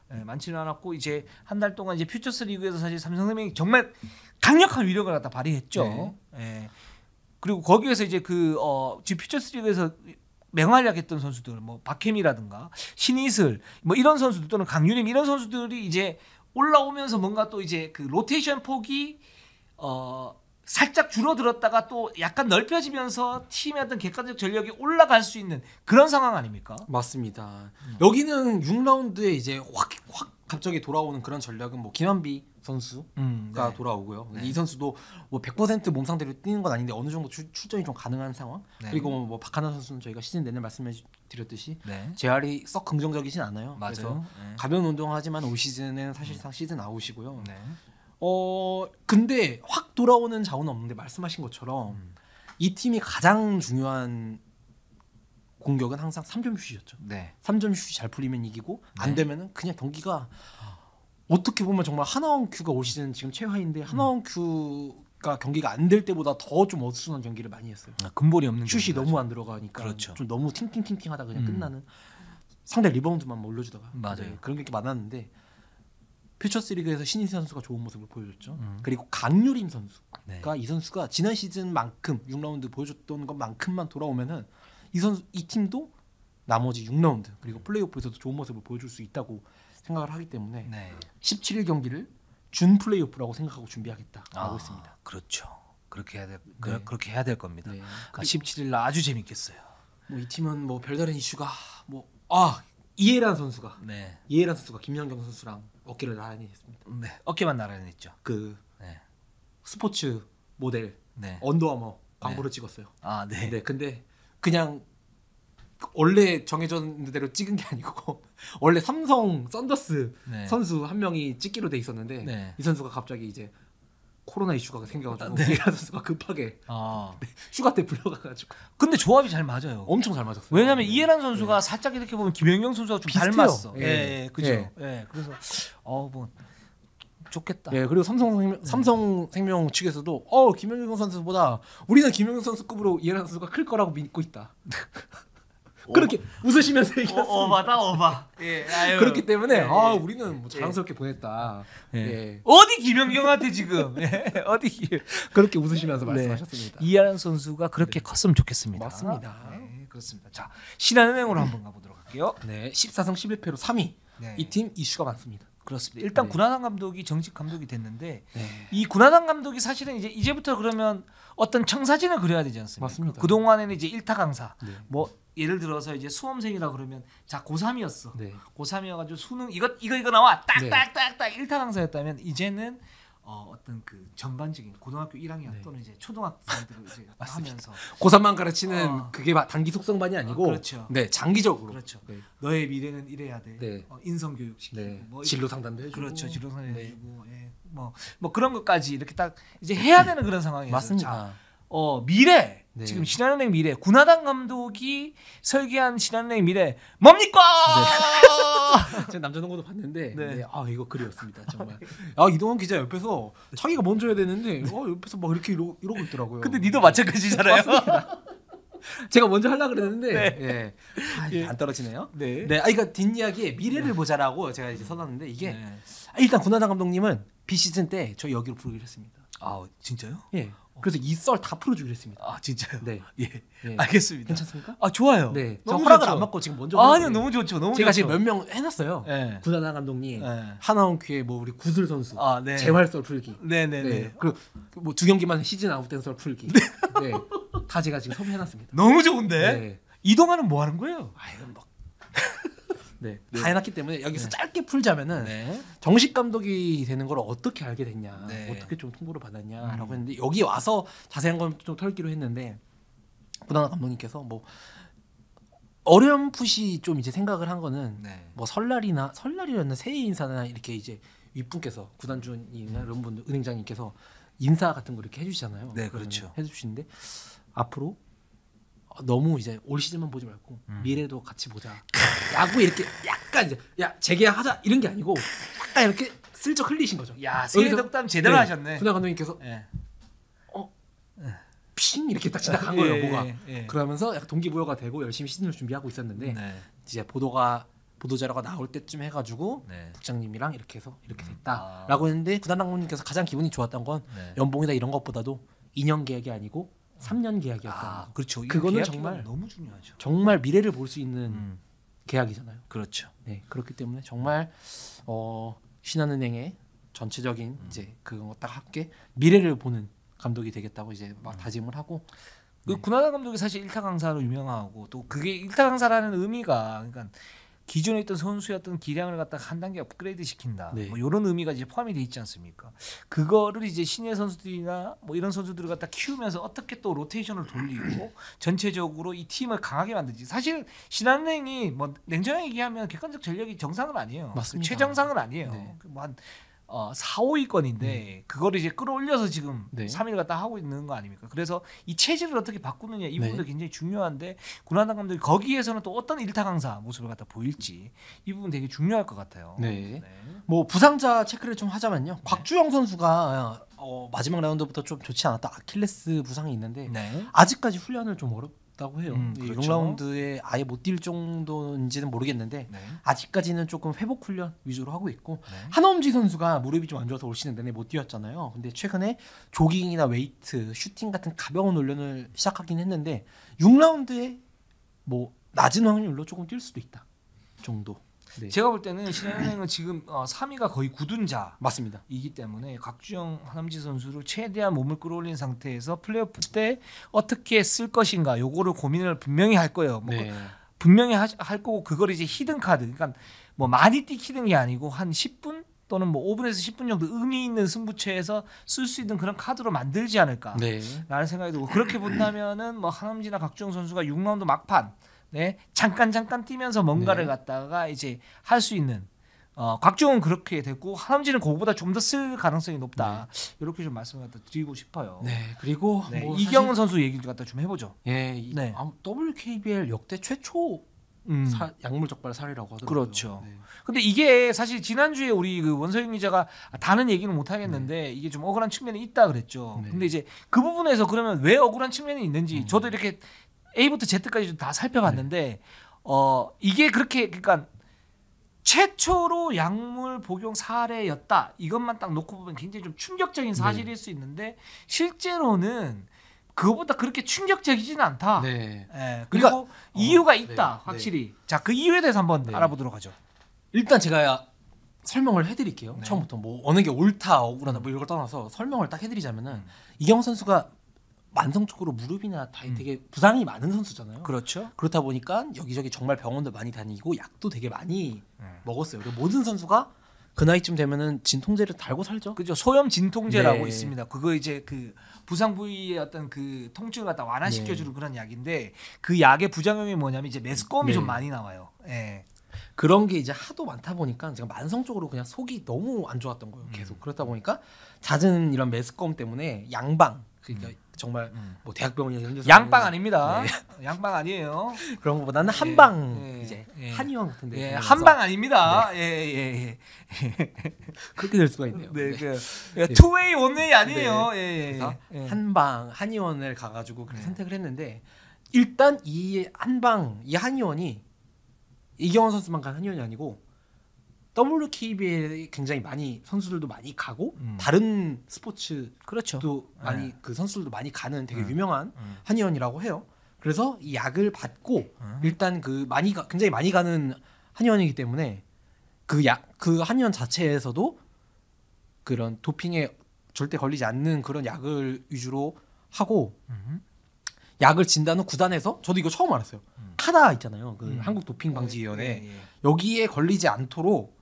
많지는 않았고 이제 한 달 동안 이제 퓨처스 리그에서 사실 삼성생명이 정말 강력한 위력을 갖다 발휘했죠. 그리고 거기에서 이제 지금 퓨처스리그에서 맹활약했던 선수들, 뭐 박혜미라든가 신이슬, 뭐 이런 선수들 또는 강유림 이런 선수들이 이제 올라오면서 뭔가 또 이제 그 로테이션 폭이 살짝 줄어들었다가 또 약간 넓혀지면서 팀의 어떤 객관적 전력이 올라갈 수 있는 그런 상황 아닙니까? 맞습니다. 여기는 6라운드에 이제 확 갑자기 돌아오는 그런 전략은 뭐 김한비 선수가 돌아오고요. 이 선수도 뭐 100% 몸 상태로 뛰는 건 아닌데 어느 정도 출전이 좀 가능한 상황. 그리고 뭐 박하나 선수는 저희가 시즌 내내 말씀드렸듯이 재활이 썩 긍정적이진 않아요. 맞아요. 그래서 가벼운 운동하지만 올 시즌은 사실상 시즌 아웃이고요. 근데 확 돌아오는 자원은 없는데 말씀하신 것처럼 이 팀이 가장 중요한 공격은 항상 3점 슛이었죠. 3점 슛이 잘 풀리면 이기고 안 되면은 그냥 경기가 어떻게 보면 정말 하나원 큐가 올 시즌 지금 최하인데 하나원 큐가 경기가 안 될 때보다 더 좀 어수선한 경기를 많이 했어요. 근본이 없는 슛이 너무 안 들어가니까 좀 너무 팅팅팅팅하다 그냥 끝나는 상대 리바운드만 올려주다가 그런 게 많았는데 퓨처스 리그에서 신인세 선수가 좋은 모습을 보여줬죠. 그리고 강유림 선수가 이 선수가 지난 시즌만큼 6라운드 보여줬던 것만큼만 돌아오면은 이 팀도 나머지 6라운드 그리고 플레이오프에서도 좋은 모습을 보여줄 수 있다고 생각을 하기 때문에 17일 경기를 준 플레이오프라고 생각하고 준비하겠다라고 했습니다. 그렇죠. 그렇게 해야 될 겁니다. 17일 날 아주 재밌겠어요. 뭐 이 팀은 뭐 별다른 이슈가 이해란 선수가 김연경 선수랑 어깨를 나란히 했습니다. 어깨만 나란히 했죠. 스포츠 모델 언더아머 광고를 찍었어요. 근데 그냥 원래 정해졌는 대로 찍은 게 아니고 원래 삼성 썬더스 선수 한 명이 찍기로 돼 있었는데 이 선수가 갑자기 이제 코로나 이슈가 생겨가지고 이해란 선수가 급하게 휴가 때 불려가가지고. 근데 조합이 잘 맞아요. 엄청 잘 맞았어요. 왜냐하면 이해란 선수가 살짝 이렇게 보면 김연경 선수가 좀 닮았어. 그죠. 그래서 뭐 좋겠다. 그리고 삼성생명 측에서도 김연경 선수보다 우리는 김연경 선수급으로 이해란 선수가 클 거라고 믿고 있다. 그렇게 웃으시면서 얘기했습니다. 오바. 그렇기 때문에 우리는 뭐 자랑스럽게 보냈다. 어디 김연경한테 지금 어디 그렇게 웃으시면서 말씀하셨습니다. 이해란 선수가 그렇게 컸으면 좋겠습니다. 맞습니다. 그렇습니다. 자, 신한은행으로 한번 가보도록 할게요. 14승 11패로 3위. 이 팀 이슈가 많습니다. 그렇습니다. 일단 군하단 감독이 정식 감독이 됐는데 이 군하단 감독이 사실은 이제부터 그러면 어떤 청사진을 그려야 되지 않습니까? 맞습니다. 그 동안에는 이제 1타 강사 뭐 예를 들어서 이제 수험생이라 그러면 자 고3이었어. 고3이어가지고 수능 이거 나와 딱딱딱딱 1타 강사였다면 이제는 어떤 그 전반적인 고등학교 1학년 또는 이제 초등학생들을 이제 하면서 고3만 가르치는 그게 단기 속성반이 아니고 그렇죠. 장기적으로 그렇죠. 너의 미래는 이래야 돼. 인성 교육시키고 뭐 진로 상담도 해주고 그렇죠. 진로 상담도 해주고 뭐 그런 것까지 이렇게 딱 이제 해야 되는 그런 상황이에요. 맞습니다. 미래 네. 지금 신한은행 미래 군하단 감독이 설계한 신한은행 미래 뭡니까? 네. 제가 남자농구도 봤는데 네. 네. 아 이거 글이었습니다 정말. 이동환 기자 옆에서 자기가 먼저 해야 되는데 옆에서 막 이렇게 이러고 있더라고요. 근데 니도 마찬가지잖아요. 맞습니다. 제가 먼저 하려고 그랬는데 네. 예. 안 떨어지네요. 네. 네. 이거 뒷이야기에 미래를 보자라고 제가 이제 써놨는데 이게 네. 일단 군하단 감독님은 비시즌 때 저희 여기로 부르기로 했습니다. 아 진짜요? 예. 그래서 이 썰 다 풀어주기로 했습니다. 아 진짜요? 네. 예. 네. 알겠습니다. 괜찮습니까? 아 좋아요. 네. 저 너무 허락을 좋죠. 안 받고 지금 먼저. 아니요 너무 좋죠. 너무 제가 좋죠. 지금 몇 명 해놨어요. 네. 군하단 감독님, 네. 하나원큐의 뭐 우리 구슬 선수, 네. 재활 썰 풀기. 네네네. 네. 그리고 뭐 2경기만 시즌 아웃된 썰 풀기. 네. 다 제가 지금 섭외해놨습니다. 너무 좋은데? 네. 이동하는 뭐 하는 거예요? 네. 다 해놨기 때문에 여기서 짧게 풀자면은 네. 정식 감독이 되는 걸 어떻게 알게 됐냐, 네. 어떻게 좀 통보를 받았냐라고 했는데 여기 와서 자세한 건 좀 털기로 했는데 군하단 감독님께서 뭐 어렴풋이 좀 이제 생각을 한 거는 네. 뭐 설날이었나 새해 인사나 이렇게 이제 윗분께서 구단주이나 이런 분들 은행장님께서 인사 같은 거 이렇게 해주시잖아요. 네, 그렇죠. 해주시는데 앞으로 너무 이제 올 시즌만 보지 말고 미래도 같이 보자. 야구 이렇게 약간 이제 재계약하자 이런 게 아니고 약간 이렇게 슬쩍 흘리신 거죠. 야 새해 덕담 제대로 하셨네. 군하 감독님께서 네. 핑 이렇게 딱 지나간 거예요. 뭐가. 예. 그러면서 약간 동기부여가 되고 열심히 시즌을 준비하고 있었는데 네. 이제 보도자료가 나올 때쯤 해가지고 네. 국장님이랑 이렇게 해서 이렇게 됐다라고 했는데 구단 감독님께서 가장 기분이 좋았던 건 네. 연봉이나 이런 것보다도 2년 계약이 아니고 3년 계약이었다는 거. 그렇죠. 그거는 계약 정말 기간 너무 중요하죠. 정말 미래를 볼 수 있는 계약이잖아요. 그렇죠. 네, 그렇기 때문에 정말 신한은행의 전체적인 이제 그거 딱 함께 미래를 보는 감독이 되겠다고 이제 막 다짐을 하고. 그 군하단 감독이 사실 일타 강사로 유명하고 또 그게 일타 강사라는 의미가 그러니까 기존에 있던 선수였던 기량을 갖다가 한 단계 업그레이드 시킨다. 네. 뭐 이런 의미가 이제 포함이 돼 있지 않습니까? 그거를 이제 신예 선수들이나 뭐 이런 선수들을 갖다 키우면서 어떻게 또 로테이션을 돌리고 전체적으로 이 팀을 강하게 만들지. 사실 신한은행이 뭐 냉정하게 얘기하면 객관적 전력이 정상은 아니에요. 맞습니다. 최정상은 아니에요. 네. 뭐한 4, 5위권인데 그거를 이제 끌어올려서 지금 네. 3위를 갖다 하고 있는 거 아닙니까? 그래서 이 체질을 어떻게 바꾸느냐 이 부분도 네. 굉장히 중요한데 군하단 감독이 거기에서는 또 어떤 일타 강사 모습을 갖다 보일지 이 부분 되게 중요할 것 같아요. 네. 뭐 부상자 체크를 좀 하자면요. 곽주영 선수가 마지막 라운드부터 좀 좋지 않았다. 아킬레스 부상이 있는데 네. 아직까지 훈련을 좀 어렵다고 해요. 그렇죠. 6라운드에 아예 못 뛸 정도인지는 모르겠는데 네. 아직까지는 조금 회복 훈련 위주로 하고 있고 네. 한엄지 선수가 무릎이 좀 안 좋아서 올 시즌 내내 못 뛰었잖아요. 근데 최근에 조깅이나 웨이트, 슈팅 같은 가벼운 훈련을 시작하긴 했는데 6라운드에 뭐 낮은 확률로 조금 뛸 수도 있다 정도. 네. 제가 볼 때는 신한은행은 지금 3위가 거의 굳은자 맞습니다. 이기 때문에 곽주영, 한엄지 선수를 최대한 몸을 끌어올린 상태에서 플레이오프 때 어떻게 쓸 것인가 요거를 고민을 분명히 할 거예요. 뭐 네. 분명히 할 거고 그걸 이제 히든 카드 그러니까 뭐 많이 뛰는 게 아니고 한 10분 또는 뭐 5분에서 10분 정도 의미 있는 승부처에서 쓸 수 있는 그런 카드로 만들지 않을까 네. 라는 생각이 들고 그렇게 본다면은 뭐 한엄지나 박주영 선수가 6라운드 막판 잠깐 뛰면서 뭔가를 네. 갖다가 이제 할 수 있는 곽주영은 그렇게 됐고 한엄지는 그거보다 좀 더 쓸 가능성이 높다. 이렇게 좀 말씀을 갖다 드리고 싶어요. 네. 그리고 네, 뭐 이경은 선수 얘기를 갖다 좀 해보죠. 예, 네. WKBL 역대 최초 약물 적발 사례라고 하더라고요. 그렇죠. 네. 근데 이게 사실 지난주에 우리 그 원서영 기자가 다는 얘기는 못 하겠는데 이게 좀 억울한 측면이 있다 그랬죠. 네. 근데 이제 그 부분에서 그러면 왜 억울한 측면이 있는지 저도 이렇게 A부터 Z까지 다 살펴봤는데 이게 그렇게 그러니까 최초로 약물 복용 사례였다. 이것만 딱 놓고 보면 굉장히 좀 충격적인 사실일 수 있는데 실제로는 그거보다 그렇게 충격적이지는 않다. 네. 예, 그리고 이유가 있다. 네. 확실히. 자, 그 이유에 대해서 한번 네. 알아보도록 하죠. 일단 제가 설명을 해드릴게요. 네. 처음부터 뭐 어느 게 옳다 억울하다 뭐 이걸 떠나서 설명을 딱 해드리자면은 이경호 선수가 만성적으로 무릎이나 다리 되게 부상이 많은 선수잖아요. 그렇죠. 그렇다 보니까 여기저기 정말 병원도 많이 다니고 약도 되게 많이 먹었어요. 그리고 모든 선수가 그 나이쯤 되면은 진통제를 달고 살죠. 그죠. 소염 진통제라고 네. 있습니다. 그거 이제 그 부상 부위의 어떤 그 통증을 갖다 완화시켜주는 그런 약인데 그 약의 부작용이 뭐냐면 이제 메스꺼움이 네. 좀 많이 나와요. 예. 그런 게 이제 하도 많다 보니까 제가 만성적으로 그냥 속이 너무 안 좋았던 거예요. 계속 그렇다 보니까 잦은 이런 메스꺼움 때문에 양방 그러니까 정말 뭐 대학병원이나 이런 데서 양빵 아닙니다. 네. 양빵 아니에요. 그런 것보다는 한방 이제 한의원 같은데 한방 아닙니다. 예. 그렇게 될 수가 있네요. 네, 그 투웨이 원웨이 아니에요. 그래서 한방 한의원을 가가지고 그렇게 선택을 했는데 일단 이 한의원이 이경원 선수만 간 한의원이 아니고 WKBL에 굉장히 많이 선수들도 많이 가고 다른 스포츠도 그렇죠. 많이 그 선수들도 많이 가는 되게 유명한 한의원이라고 해요. 그래서 이 약을 받고 일단 그 굉장히 많이 가는 한의원이기 때문에 그 한의원 자체에서도 그런 도핑에 절대 걸리지 않는 그런 약을 위주로 하고 약을 진다는 구단에서 저도 이거 처음 알았어요. 카다 있잖아요. 그 한국 도핑 방지위원회 여기에 걸리지 않도록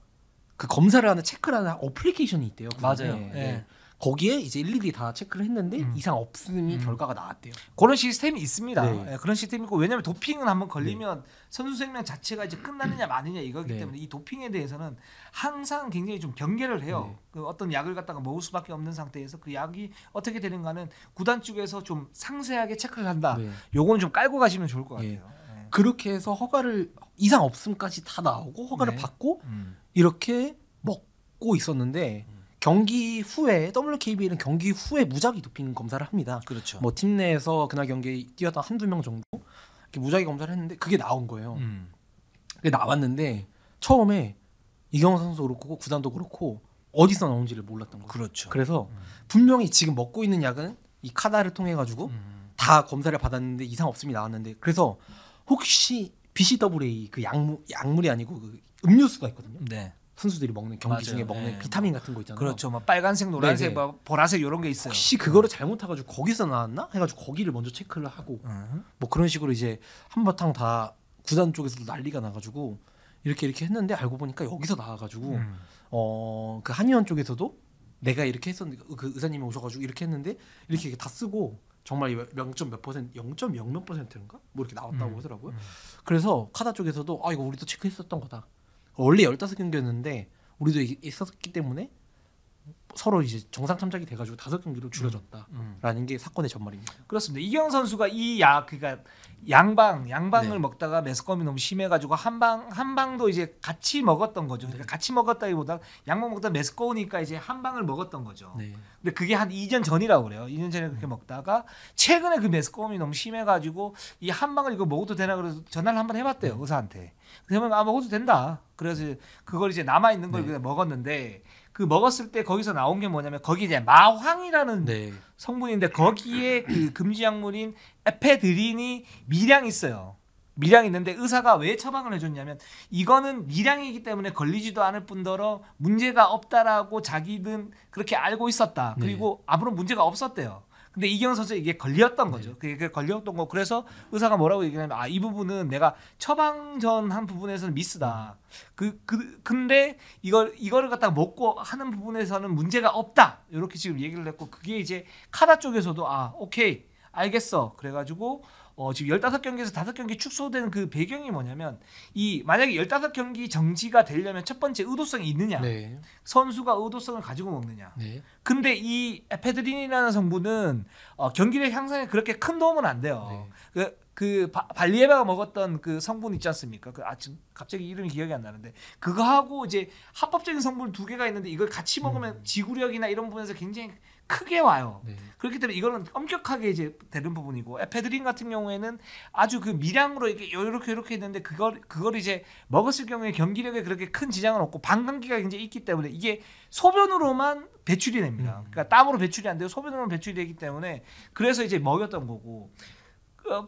그 검사를 하는 체크를 하는 어플리케이션이 있대요. 맞아요. 네. 거기에 이제 일일이 다 체크를 했는데 이상 없으니 결과가 나왔대요. 그런 시스템이 있습니다. 네. 그런 시스템이 있고 왜냐하면 도핑은 한번 걸리면 선수 생명 자체가 이제 끝나느냐 마느냐 이거기 때문에 이 도핑에 대해서는 항상 굉장히 좀 경계를 해요. 그 어떤 약을 갖다가 먹을 수밖에 없는 상태에서 그 약이 어떻게 되는가는 구단 쪽에서 좀 상세하게 체크를 한다. 요거는 좀 깔고 가시면 좋을 것 같아요. 그렇게 해서 허가를 이상 없음까지 다 나오고 허가를 받고 이렇게 먹고 있었는데 경기 후에 WKBL은 경기 후에 무작위 도핑 검사를 합니다. 그렇죠. 뭐 팀 내에서 그날 경기에 뛰었던 한두 명 정도 이렇게 무작위 검사를 했는데 그게 나온 거예요. 그게 나왔는데 처음에 이경원 선수도 그렇고 구단도 그렇고 어디서 나온지를 몰랐던 거예요. 그렇죠. 그래서 분명히 지금 먹고 있는 약은 이 카다를 통해 가지고 다 검사를 받았는데 이상 없음이 나왔는데 그래서 혹시 BCAA 그 약물이 아니고 그 음료수가 있거든요. 네. 선수들이 먹는 경기 중에 먹는 비타민 같은 거 있잖아요. 그렇죠. 뭐 빨간색, 노란색, 뭐 보라색 이런 게 있어요. 혹시 그거를 잘못해가지고 거기서 나왔나 해가지고 거기를 먼저 체크를 하고 뭐 그런 식으로 이제 한바탕 다 구단 쪽에서도 난리가 나가지고 이렇게 했는데 알고 보니까 여기서 나와가지고 그 한의원 쪽에서도 내가 이렇게 했었는데 그 의사님이 오셔가지고 이렇게 했는데 이렇게 다 쓰고 정말 0.몇 %인가 뭐 이렇게 나왔다고 하더라고요. 그래서 카다 쪽에서도 이거 우리도 체크했었던 거다. 원래 15경기였는데 우리도 있었기 때문에 서로 이제 정상 참작이 돼가지고 5경기로 줄여졌다라는 게 사건의 전말입니다. 그렇습니다. 이경 선수가 이 약 그러니까 양방을 먹다가 메스꺼움이 너무 심해가지고 한방도 이제 같이 먹었던 거죠. 그러니까 같이 먹었다기보다 양방 먹다 메스꺼우니까 이제 한방을 먹었던 거죠. 근데 그게 한 2년 전이라고 그래요. 2년 전에 그렇게 먹다가 최근에 그 메스꺼움이 너무 심해가지고 이 한방을 이거 먹어도 되나 그래서 전화를 한번 해봤대요 의사한테. 그러면 먹어도 된다. 그래서 그걸 이제 남아 있는 걸 그냥 먹었는데. 그 먹었을 때 거기서 나온 게 뭐냐면 거기 이제 마황이라는 성분인데 거기에 그 금지 약물인 에페드린이 미량이 있어요. 미량이 있는데 의사가 왜 처방을 해줬냐면 이거는 미량이기 때문에 걸리지도 않을 뿐더러 문제가 없다라고 자기는 그렇게 알고 있었다. 그리고 아무런 문제가 없었대요. 근데 이경 선수 이게 걸렸던 거죠. 그게 걸렸던 거. 그래서 의사가 뭐라고 얘기하냐면 이 부분은 내가 처방 전 한 부분에서는 미스다. 근데 이거를 갖다가 먹고 하는 부분에서는 문제가 없다. 이렇게 지금 얘기를 했고 그게 이제 카다 쪽에서도 오케이 알겠어. 그래가지고 지금 15경기에서 5경기 축소된 그 배경이 뭐냐면 만약에 15경기 정지가 되려면 첫 번째 의도성이 있느냐. 선수가 의도성을 가지고 먹느냐. 근데 이 에페드린이라는 성분은 경기력 향상에 그렇게 큰 도움은 안 돼요. 그 발리에바가 먹었던 그 성분 있지 않습니까? 지금 갑자기 이름이 기억이 안 나는데 그거하고 이제 합법적인 성분 2개가 있는데 이걸 같이 먹으면 지구력이나 이런 부분에서 굉장히 크게 와요. 그렇기 때문에 이거는 엄격하게 이제 되는 부분이고 에페드린 같은 경우에는 아주 그 미량으로 이렇게 있는데 그걸 이제 먹었을 경우에 경기력에 그렇게 큰 지장은 없고 반감기가 굉장히 있기 때문에 이게 소변으로만 배출이 됩니다. 그러니까 땀으로 배출이 안 되고 소변으로만 배출이 되기 때문에 그래서 이제 먹였던 거고.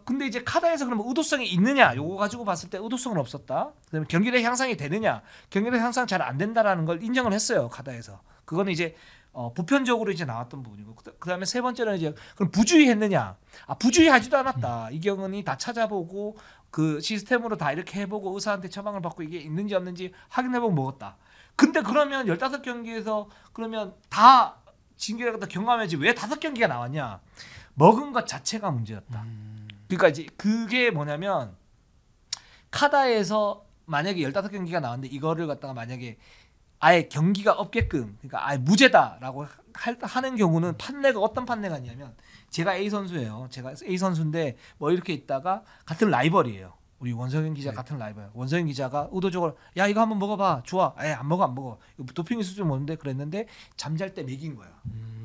근데 이제 카다에서 그러면 의도성이 있느냐 요거 가지고 봤을 때 의도성은 없었다. 그다음에 경기력 향상이 되느냐 경기력 향상 잘 안 된다라는 걸 인정을 했어요 카다에서. 그거는 이제 보편적으로 이제 나왔던 부분이고 그다음에 세 번째는 이제 그럼 부주의했느냐 부주의하지도 않았다. 이경은이 다 찾아보고 그 시스템으로 다 이렇게 해보고 의사한테 처방을 받고 이게 있는지 없는지 확인해보고 먹었다. 근데 그러면 15경기에서 그러면 다 징계를 갖다 경감해야지 왜 5경기가 나왔냐. 먹은 것 자체가 문제였다. 그러니까 이제 그게 뭐냐면 카다에서 만약에 15경기가 나왔는데 이거를 갖다가 만약에 아예 경기가 없게끔 그러니까 아예 무죄다라고 하는 경우는 판례가 어떤 판례가 있냐면 제가 A 선수예요. 제가 A 선수인데 뭐 이렇게 있다가 같은 라이벌이에요. 우리 원성현 기자 같은 라이벌. 원성현 기자가 의도적으로 야 이거 한번 먹어봐. 좋아. 안 먹어. 이거 도핑 있을 줄 모르는데 그랬는데 잠잘 때 먹인 거야.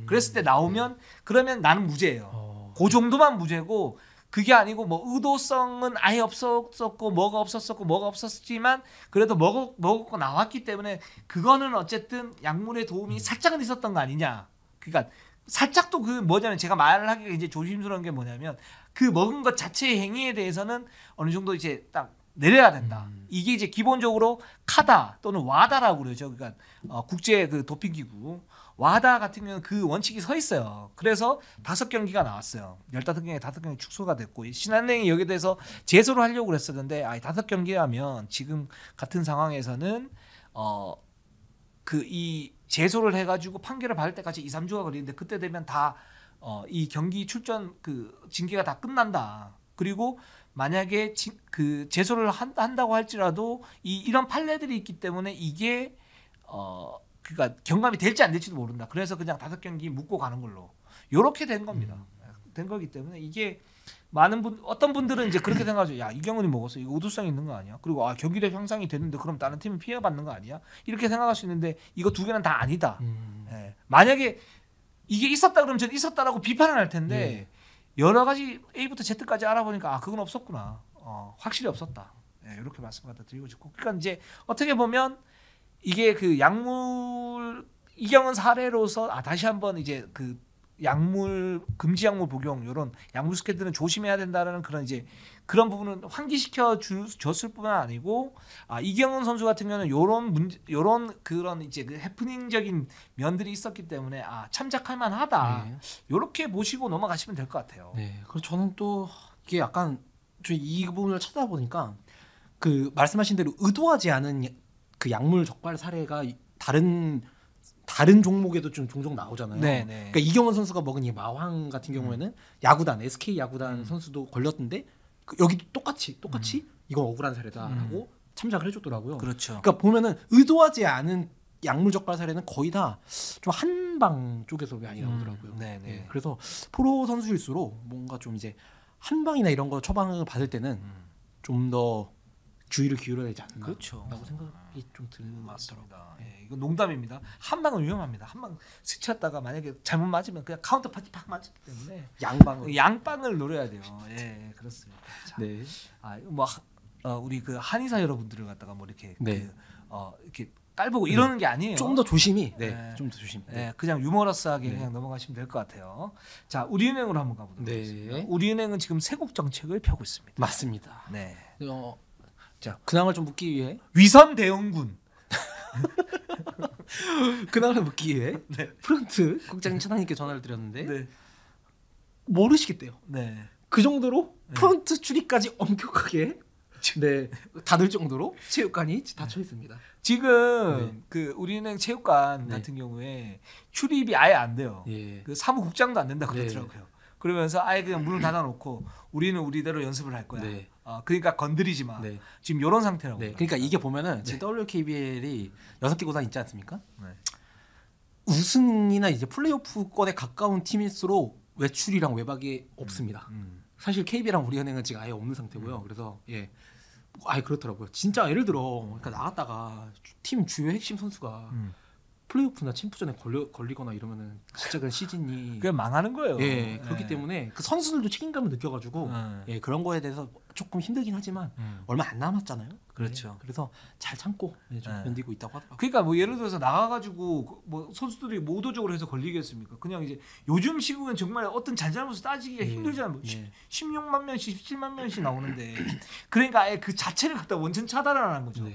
그랬을 때 나오면 그러면 나는 무죄예요. 그 정도만 무죄고 그게 아니고 뭐 의도성은 아예 없었고 뭐가 없었지만 그래도 먹었고 나왔기 때문에 그거는 어쨌든 약물의 도움이 살짝은 있었던 거 아니냐. 그러니까 살짝도 그 뭐냐면 제가 말을 하기가 이제 조심스러운 게 뭐냐면 그 먹은 것 자체의 행위에 대해서는 어느 정도 이제 딱 내려야 된다. 이게 이제 기본적으로 카다 또는 와다라고 그러죠. 그러니까 국제 그 도핑기구 와다 같은 경우는 그 원칙이 서 있어요. 그래서 5경기가 나왔어요. 15경기에 5경기 축소가 됐고 신한은행이 여기에 대해서 제소를 하려고 그랬었는데 5경기라면 지금 같은 상황에서는 이 제소를 해가지고 판결을 받을 때까지 2-3주가 걸리는데 그때 되면 다 이 경기 출전 그 징계가 다 끝난다. 그리고 만약에 그 제소를 한다고 할지라도 이런 판례들이 있기 때문에 이게 그러니까 경감이 될지 안 될지도 모른다. 그래서 그냥 5경기 묻고 가는 걸로 이렇게 된 겁니다. 된 거기 때문에 이게 어떤 분들은 이제 그렇게 생각하죠. 야 이경은이 먹었어. 이거 의도성 있는 거 아니야? 그리고 경기력 향상이 됐는데 그럼 다른 팀은 피해받는 거 아니야? 이렇게 생각할 수 있는데 이거 두 개는 다 아니다. 예. 만약에 이게 있었다 그러면 저는 있었다라고 비판을 할 텐데 여러 가지 A부터 Z까지 알아보니까 그건 없었구나. 확실히 없었다. 예, 이렇게 말씀 갖다 드리고 싶고. 그러니까 이제 어떻게 보면 이게 그 약물 이경은 사례로서 다시 한번 이제 그 약물 금지 약물 복용 이런 약물 스캔들은 조심해야 된다라는 그런 이제 그런 부분은 환기시켜 줬을 뿐만 아니고 이경은 선수 같은 경우는 요런 그런 이제 그 해프닝적인 면들이 있었기 때문에 참작할 만하다. 이렇게 보시고 넘어가시면 될 것 같아요. 네. 그리고 저는 또 이게 약간 이 부분을 찾아보니까 그 말씀하신 대로 의도하지 않은 그 약물 적발 사례가 다른 종목에도 좀 종종 나오잖아요. 네네. 그러니까 이경원 선수가 먹은 이 마황 같은 경우에는 야구단 SK 야구단 선수도 걸렸는데 여기도 똑같이 이건 억울한 사례다라고 참작을 해줬더라고요. 그렇죠. 그러니까 보면은 의도하지 않은 약물 적발 사례는 거의 다 좀 한방 쪽에서 많이 나오더라고요. 네. 그래서 프로 선수일수록 뭔가 좀 이제 한방이나 이런 거 처방을 받을 때는 좀 더 주의를 기울여야 되지 않나. 그렇죠. 라고 생각이 좀 드는 맞습니다. 이거 농담입니다. 한방은 위험합니다. 한방 스쳤다가 만약에 잘못 맞으면 그냥 카운터 파티 팍 맞기 때문에 양방을 노려야 돼요. 예, 그렇습니다. 자, 네. 우리 그 한의사 여러분들을 갖다가 뭐 이렇게 이렇게 깔보고 이러는 게 아니에요. 좀 더 조심히. 좀 더 조심. 그냥 유머러스하게 그냥 넘어가시면 될 것 같아요. 자, 우리은행으로 한번 가보도록 하겠습니다. 우리은행은 지금 세국 정책을 펴고 있습니다. 맞습니다. 네. 자, 근황을 좀 묻기 위해 위선 대응군. 근황을 묻기 위해 프런트 국장님 차장님께 전화를 드렸는데 모르시겠대요. 그 정도로 프런트 출입까지 엄격하게 닫을 정도로 체육관이 닫혀 있습니다. 지금 그 우리은행 체육관 같은 경우에 출입이 아예 안 돼요. 그 사무국장도 안 된다고 그러더라고요. 그러면서 아예 그냥 문을 닫아놓고 우리는 우리대로 연습을 할 거야. 그러니까 건드리지 마. 지금 이런 상태라고. 그러니까 이게 보면은 지금 WKBL이 6개 구단 있지 않습니까? 우승이나 이제 플레이오프권에 가까운 팀일수록 외출이랑 외박이 없습니다. 사실 KB랑 우리은행은 지금 아예 없는 상태고요. 그래서 아예 그렇더라고요. 진짜 예를 들어 그러니까 나갔다가 팀 주요 핵심 선수가 플레이오프나 챔프전에 걸리거나 이러면은 진짜 그 시즌이 그냥 망하는 거예요. 그렇기 때문에 그 선수들도 책임감을 느껴가지고 그런 거에 대해서 조금 힘들긴 하지만 얼마 안 남았잖아요. 그렇죠. 그래서 잘 참고 좀 견디고 있다고 하더라고요. 그러니까 뭐 예를 들어서 나가가지고 뭐 선수들이 뭐 의도적으로 해서 걸리겠습니까? 그냥 이제 요즘 시국은 정말 어떤 잘잘못을 따지기가 힘들잖아요. 뭐 16만 명씩, 17만 명씩 나오는데 그러니까 아예 그 자체를 갖다 원천 차단하는 거죠.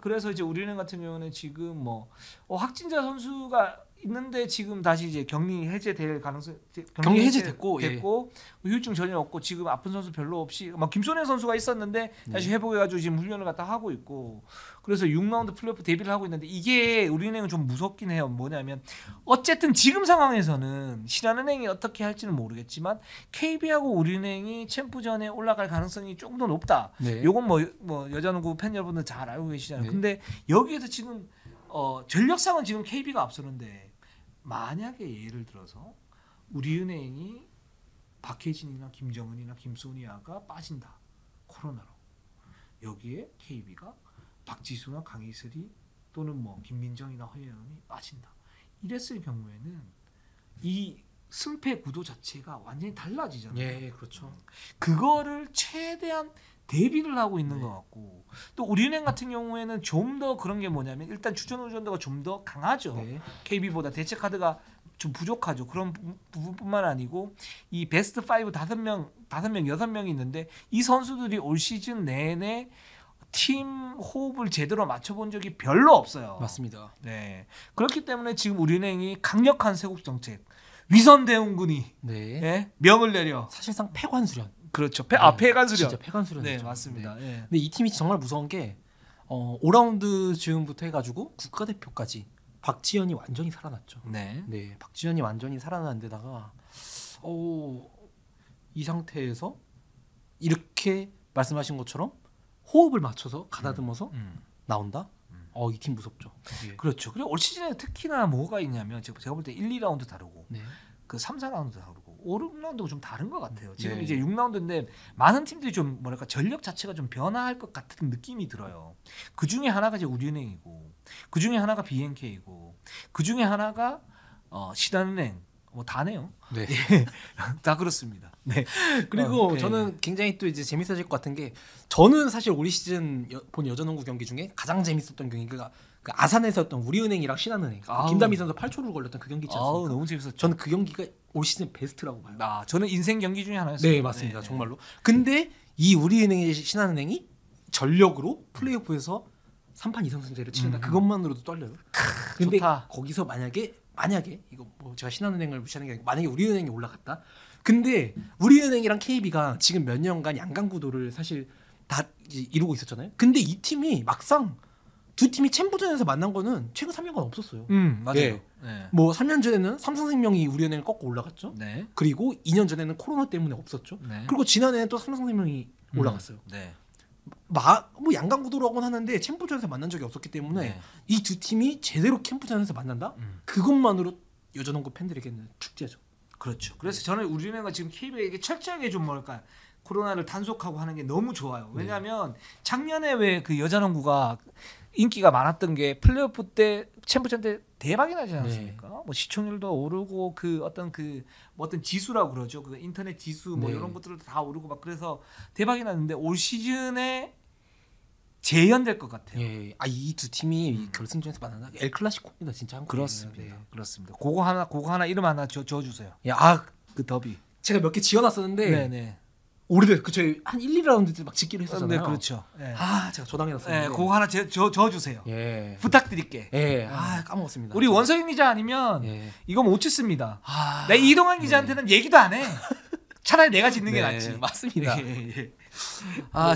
그래서 이제 우리은행 같은 경우는 지금 뭐 확진자 선수가 있는데 지금 다시 이제 격리 해제될 가능성 격리 해제됐고 후유증 전혀 없고 지금 아픈 선수 별로 없이 막 김선혜 선수가 있었는데 다시 회복해가지고 지금 훈련을 갖다 하고 있고 그래서 6라운드 플레이오프 데뷔를 하고 있는데 이게 우리은행은 좀 무섭긴 해요. 뭐냐면 어쨌든 지금 상황에서는 신한은행이 어떻게 할지는 모르겠지만 KB하고 우리은행이 챔프전에 올라갈 가능성이 조금 더 높다. 요건 뭐 여자농구 팬 여러분들 잘 알고 계시잖아요. 근데 여기에서 지금 전력상은 지금 KB가 앞서는데 만약에 예를 들어서 우리은행이 박혜진이나 김정은이나 김소니아가 빠진다. 코로나로. 여기에 KB가 박지수나 강희슬이 또는 뭐 김민정이나 허예은이 빠진다. 이랬을 경우에는 이 승패 구도 자체가 완전히 달라지잖아요. 예, 그렇죠. 그거를 최대한 대비를 하고 있는 것 같고 또 우리은행 같은 경우에는 좀 더 그런 게 뭐냐면 일단 주전 의존도가 좀 더 강하죠. 네. KB보다 대체 카드가 좀 부족하죠. 그런 부분뿐만 아니고 이 베스트 5 5명 6명이 있는데 이 선수들이 올 시즌 내내 팀 호흡을 제대로 맞춰본 적이 별로 없어요. 맞습니다. 네. 그렇기 때문에 지금 우리은행이 강력한 세국 정책 위선 대운군이 네. 네? 명을 내려 사실상 폐관수련. 그렇죠. 네. 폐관수련. 진짜 폐관수련. 네, 맞습니다. 네. 네. 근데 이 팀이 정말 무서운 게 5라운드 즈음부터 해가지고 국가대표까지 박지현이 완전히 살아났죠. 네. 네, 박지현이 완전히 살아난 데다가 이 상태에서 이렇게 말씀하신 것처럼 호흡을 맞춰서 가다듬어서 나온다. 이 팀 무섭죠. 네. 그렇죠. 그리고 올 시즌에 특히나 뭐가 있냐면 제가 볼 때 1, 2라운드 다르고 네. 그 3, 4라운드 다르고 5, 6라운드가 좀 다른 것 같아요. 지금 네. 이제 6라운드인데 많은 팀들이 좀 뭐랄까 전력 자체가 좀 변화할 것 같은 느낌이 들어요. 그 중에 하나가 이제 우리은행이고, 그 중에 하나가 BNK이고, 그 중에 하나가 신한은행. 뭐 다네요. 네. 다 그렇습니다. 네. 그리고 네. 저는 굉장히 또 이제 재밌어질 것 같은 게 저는 사실 올 시즌 본 여자농구 경기 중에 가장 재밌었던 경기가 그 아산에서 했던 우리은행이랑 신한은행 김다미 선수 8초를 걸렸던 그 경기 있지 않습니까? 너무 재밌었죠. 저는 그 경기가 올 시즌 베스트라고 봐요. 저는 인생 경기 중에 하나였어요. 네, 맞습니다. 네. 정말로. 근데 이 우리은행의 신한은행이 전력으로 플레이오프에서 3판 2선승제를 치른다. 그것만으로도 떨려요. 근데 좋다. 거기서 만약에 이거 뭐 제가 신한은행을 무시하는 게 아니고 만약에 우리은행이 올라갔다. 근데 우리은행이랑 KB가 지금 몇 년간 양강 구도를 사실 다 이루고 있었잖아요. 근데 이 팀이 막상 두 팀이 챔프전에서 만난 거는 최근 3년간 없었어요. 맞아요. 네. 네. 뭐 3년 전에는 삼성생명이 우리은행을 꺾고 올라갔죠. 네. 그리고 2년 전에는 코로나 때문에 없었죠. 네. 그리고 지난해에 또 삼성생명이 올라갔어요. 네. 뭐 양강 구도라고는 하는데 챔프전에서 만난 적이 없었기 때문에 이 두 팀이 제대로 캠프전에서 만난다? 그것만으로 여자농구 팬들에게는 축제죠. 그렇죠. 그래서 저는 우리은행과 지금 KB에게 철저하게 좀 뭐랄까 코로나를 단속하고 하는 게 너무 좋아요. 왜냐하면 작년에 왜 그 여자농구가 인기가 많았던 게 플레이오프 때 챔프전 때 대박이 나지 않았습니까? 뭐 시청률도 오르고 그 어떤 지수라고 그러죠. 그 인터넷 지수 뭐 이런 것들도 다 오르고 막 그래서 대박이 났는데 올 시즌에 재현될 것 같아요. 예. 이 두 팀이 결승전에서 만나다 엘 클라시코입니다, 진짜. 그렇습니다. 네. 그렇습니다. 그거 하나 이름 하나 줘 주세요. 그 더비. 제가 몇 개 지어놨었는데 네. 오래돼. 저희 한 1, 2라운드 때 막 짓기로 했었잖아요. 네, 그렇죠. 네. 제가 저당해놨어요. 네, 그거 하나 줘 주세요. 예. 부탁드릴게. 예. 까먹었습니다. 우리 원석인 기자 아니면 이거 못 짓습니다. 내 이동환 기자한테는 얘기도 안 해. 차라리 내가 짓는 게 낫지. 맞습니다. 예.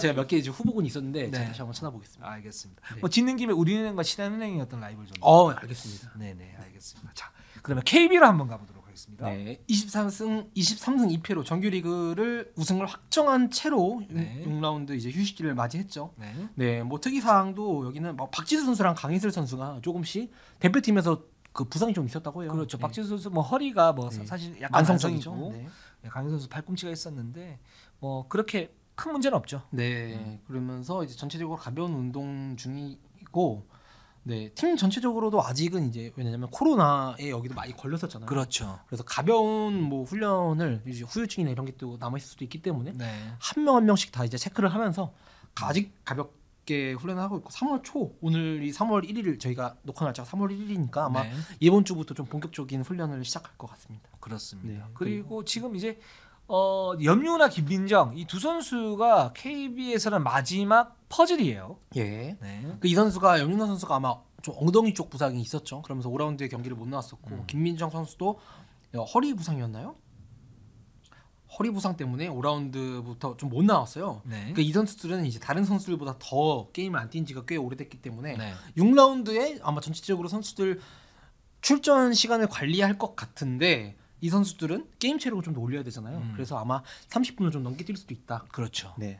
제가 몇 개 이제 후보군이 있었는데 제가 다시 한번 찾아보겠습니다. 알겠습니다. 뭐 짓는 김에 우리은행과 신한은행이 어떤 라이벌 좀. 알겠습니다. 네네, 알겠습니다. 자, 그러면 KB로 한번 가보도록 하겠습니다. 네, 23승 2패로 정규리그를 우승을 확정한 채로 6라운드 이제 휴식기를 맞이했죠. 네, 뭐 특이 사항도 여기는 뭐 박지수 선수랑 강희슬 선수가 조금씩 대표팀에서 그 부상이 좀 있었다고 해요. 그렇죠. 박지수 선수 뭐 허리가 뭐 사실 약간 만성적이죠. 강희슬 선수 팔꿈치가 있었는데 뭐 그렇게 큰 문제는 없죠. 네, 그러면서 이제 전체적으로 가벼운 운동 중이고, 팀 전체적으로도 아직은 이제 왜냐면 코로나에 여기도 많이 걸렸었잖아요. 그렇죠. 그래서 가벼운 뭐 훈련을 이제 후유증이나 이런 게 또 남아 있을 수도 있기 때문에 한 명 한 명씩 다 이제 체크를 하면서 아직 가볍게 훈련을 하고 있고 3월 초 오늘이 3월 1일 저희가 녹화 날짜가 3월 1일이니까 아마 이번 주부터 좀 본격적인 훈련을 시작할 것 같습니다. 그렇습니다. 그리고 지금 이제 염유나 김민정 이 두 선수가 KB에서는 마지막 퍼즐이에요. 예. 이 선수가 염윤아 선수가 아마 좀 엉덩이 쪽 부상이 있었죠. 그러면서 5라운드에 경기를 못 나왔었고 김민정 선수도 허리 부상이었나요? 허리 부상 때문에 5라운드부터 좀 못 나왔어요. 그러니까 이 선수들은 이제 다른 선수들보다 더 게임을 안 뛴 지가 꽤 오래됐기 때문에 6라운드에 아마 전체적으로 선수들 출전 시간을 관리할 것 같은데 이 선수들은 게임 체력을 좀 더 올려야 되잖아요. 그래서 아마 30분을 좀 넘게 뛸 수도 있다. 그렇죠. 네.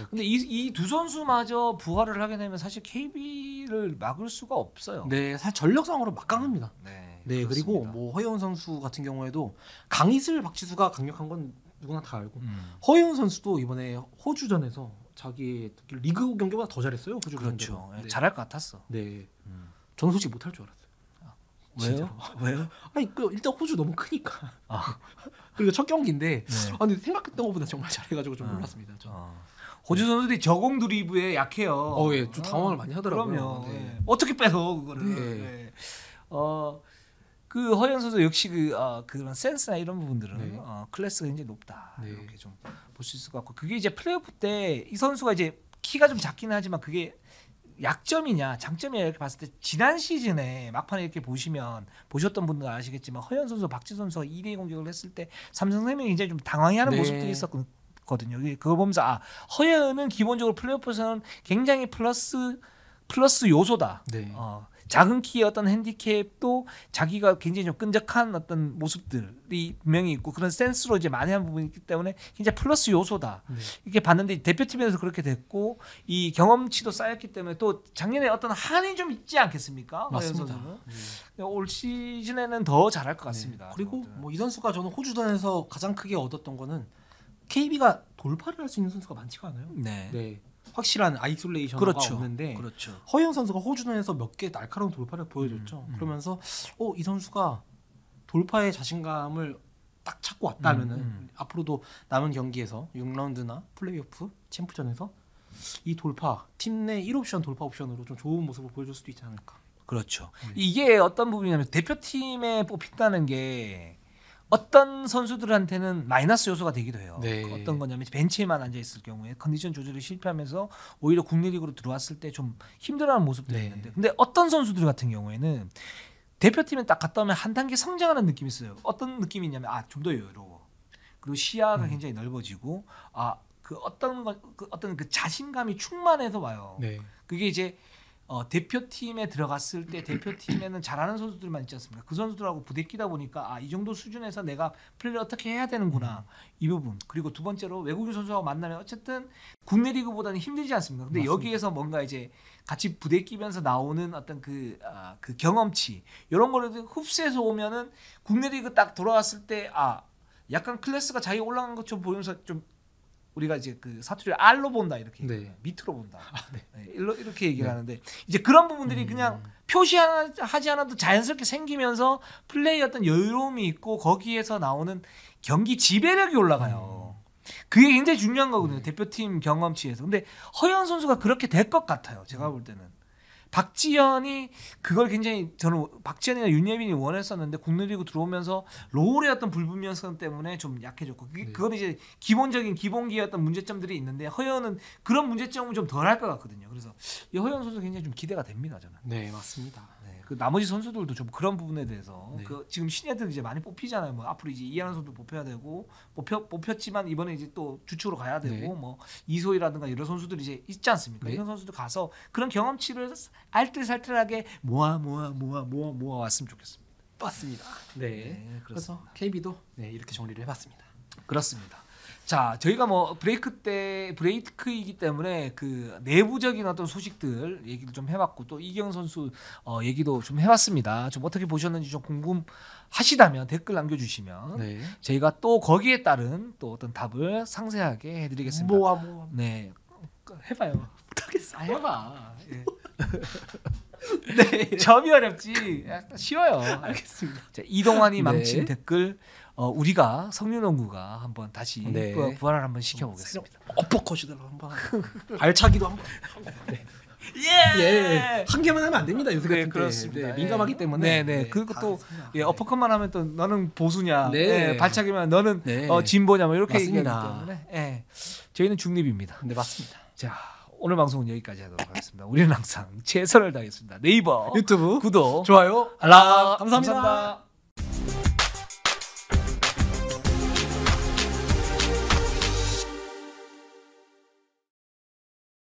근데 이 두 선수마저 부활을 하게 되면 사실 KB를 막을 수가 없어요. 네, 사실 전력상으로 막강합니다. 네, 그리고 뭐 허예훈 선수 같은 경우에도 강희슬, 박지수가 강력한 건 누구나 다 알고 허예훈 선수도 이번에 호주전에서 자기 리그 경기보다 더 잘했어요. 호주 그렇죠. 네. 잘할 것 같았어. 네, 저는 솔직히 못할 줄 알았어요. 왜요? 왜요? 아니 일단 호주 너무 크니까. 그리고 첫 경기인데 근데 생각했던 것보다 정말 잘해가지고 좀 놀랐습니다. 호주 선수들이 저공 드리블에 약해요. 예, 좀 당황을 많이 하더라고요. 그럼요. 네. 어떻게 뺏어 그거를. 네. 그 허연 선수 역시 그런 센스나 이런 부분들은 클래스가 굉장히 높다. 이렇게 좀 볼 수 있을 것 같고 그게 이제 플레이오프 때 이 선수가 이제 키가 좀 작긴 하지만 그게 약점이냐 장점이냐 이렇게 봤을 때 지난 시즌에 막판에 이렇게 보셨던 분들 아시겠지만 허연 선수, 박지 선수가 2대2 공격을 했을 때 삼성생명이 굉장히 좀 당황해하는 모습들이 있었거든요. 그거 보면서 허연은 기본적으로 플레이오프에서는 굉장히 플러스 요소다. 작은 키의 어떤 핸디캡도 자기가 굉장히 좀 끈적한 어떤 모습들이 분명히 있고 그런 센스로 이제 만회한 부분이 있기 때문에 굉장히 플러스 요소다. 이렇게 봤는데 대표팀에서 그렇게 됐고 이 경험치도 쌓였기 때문에 또 작년에 어떤 한이 좀 있지 않겠습니까? 맞습니다. 올 시즌에는 더 잘할 것 같습니다. 그리고 뭐 이 선수가 저는 호주전에서 가장 크게 얻었던 거는 KB가 돌파를 할 수 있는 선수가 많지가 않아요. 네. 확실한 아이솔레이션가 없는데 허예훈 선수가 호주전에서 몇 개 날카로운 돌파를 보여줬죠. 그러면서 이 선수가 돌파의 자신감을 딱 찾고 왔다면은 앞으로도 남은 경기에서 6라운드나 플레이오프 챔프전에서 이 돌파 팀 내 1옵션 돌파 옵션으로 좀 좋은 모습을 보여줄 수도 있지 않을까. 그렇죠. 이게 어떤 부분이냐면 대표팀에 뽑힌다는 게 어떤 선수들한테는 마이너스 요소가 되기도 해요. 어떤 거냐면 벤치에만 앉아 있을 경우에 컨디션 조절이 실패하면서 오히려 국내 리그로 들어왔을 때 좀 힘들어하는 모습들이 있는데 근데 어떤 선수들 같은 경우에는 대표팀에 딱 갔다 오면 한 단계 성장하는 느낌이 있어요. 어떤 느낌이냐면 좀 더 여유로워. 그리고 시야가 굉장히 넓어지고 그 어떤 그 자신감이 충만해서 와요. 그게 이제 대표팀에 들어갔을 때 대표팀에는 잘하는 선수들만 있지 않습니까? 그 선수들하고 부대끼다 보니까 이 정도 수준에서 내가 플레이를 어떻게 해야 되는구나 이 부분. 그리고 두 번째로 외국인 선수하고 만나면 어쨌든 국내 리그보다는 힘들지 않습니까? 근데 여기에서 뭔가 이제 같이 부대끼면서 나오는 어떤 그 경험치 이런 거를 흡수해서 오면은 국내 리그 딱 돌아왔을 때 약간 클래스가 자기 올라간 것처럼 보면서 좀 우리가 이제 그 사투리를 R로 본다 이렇게 밑으로 본다 이렇게 얘기를 하는데 이제 그런 부분들이 그냥 표시하지 않아도 자연스럽게 생기면서 플레이 어떤 여유로움이 있고 거기에서 나오는 경기 지배력이 올라가요. 그게 굉장히 중요한 거거든요. 대표팀 경험치에서. 근데 허연 선수가 그렇게 될 것 같아요. 제가 볼 때는. 박지현이 그걸 굉장히 저는 박지현이나 윤예빈이 원했었는데 국내 리그 들어오면서 롤의 어떤 불분명성 때문에 좀 약해졌고 그건 이제 기본적인 기본기의 어떤 문제점들이 있는데 허연은 그런 문제점은 좀 덜 할 것 같거든요. 그래서 이 허연 선수 굉장히 좀 기대가 됩니다. 저는. 네, 맞습니다. 그 나머지 선수들도 좀 그런 부분에 대해서 그 지금 신예들 이제 많이 뽑히잖아요. 뭐 앞으로 이제 이하나 선수 뽑혀야 되고 뽑혔지만 이번에 이제 또 주축으로 가야 되고 뭐 이소희라든가 이런 선수들이 이제 있지 않습니까? 이런 선수들 가서 그런 경험치를 알뜰살뜰하게 모아 왔으면 좋겠습니다. 맞습니다. 그래서 KB도 이렇게 정리를 해봤습니다. 그렇습니다. 자, 저희가 뭐 브레이크이기 때문에 그 내부적인 어떤 소식들 얘기를 좀 해봤고 또 이경 선수 얘기도 좀 해봤습니다. 좀 어떻게 보셨는지 좀 궁금하시다면 댓글 남겨주시면 저희가 또 거기에 따른 또 어떤 답을 상세하게 해드리겠습니다. 네, 해봐요. 못하겠어. 해봐. 점이 어렵지. 쉬워요. 알겠습니다. 자, 이동환이 망친 댓글. 우리가 성윤농구가 한번 다시 부활을 한번 시켜보겠습니다. 어퍼컷이더라 한번. 발차기도 한번. 한 개만 하면 안 됩니다. 요새 같은 그렇습니다. 민감하기 때문에. 그리고 또 어퍼컷만 하면 또 너는 보수냐, 발차기만 너는 진보냐, 뭐 이렇게 얘기하기 때문에 저희는 중립입니다. 네, 맞습니다. 자, 오늘 방송은 여기까지 하도록 하겠습니다. 우리는 항상 최선을 다하겠습니다. 네이버, 유튜브 구독, 좋아요, 알람 감사합니다.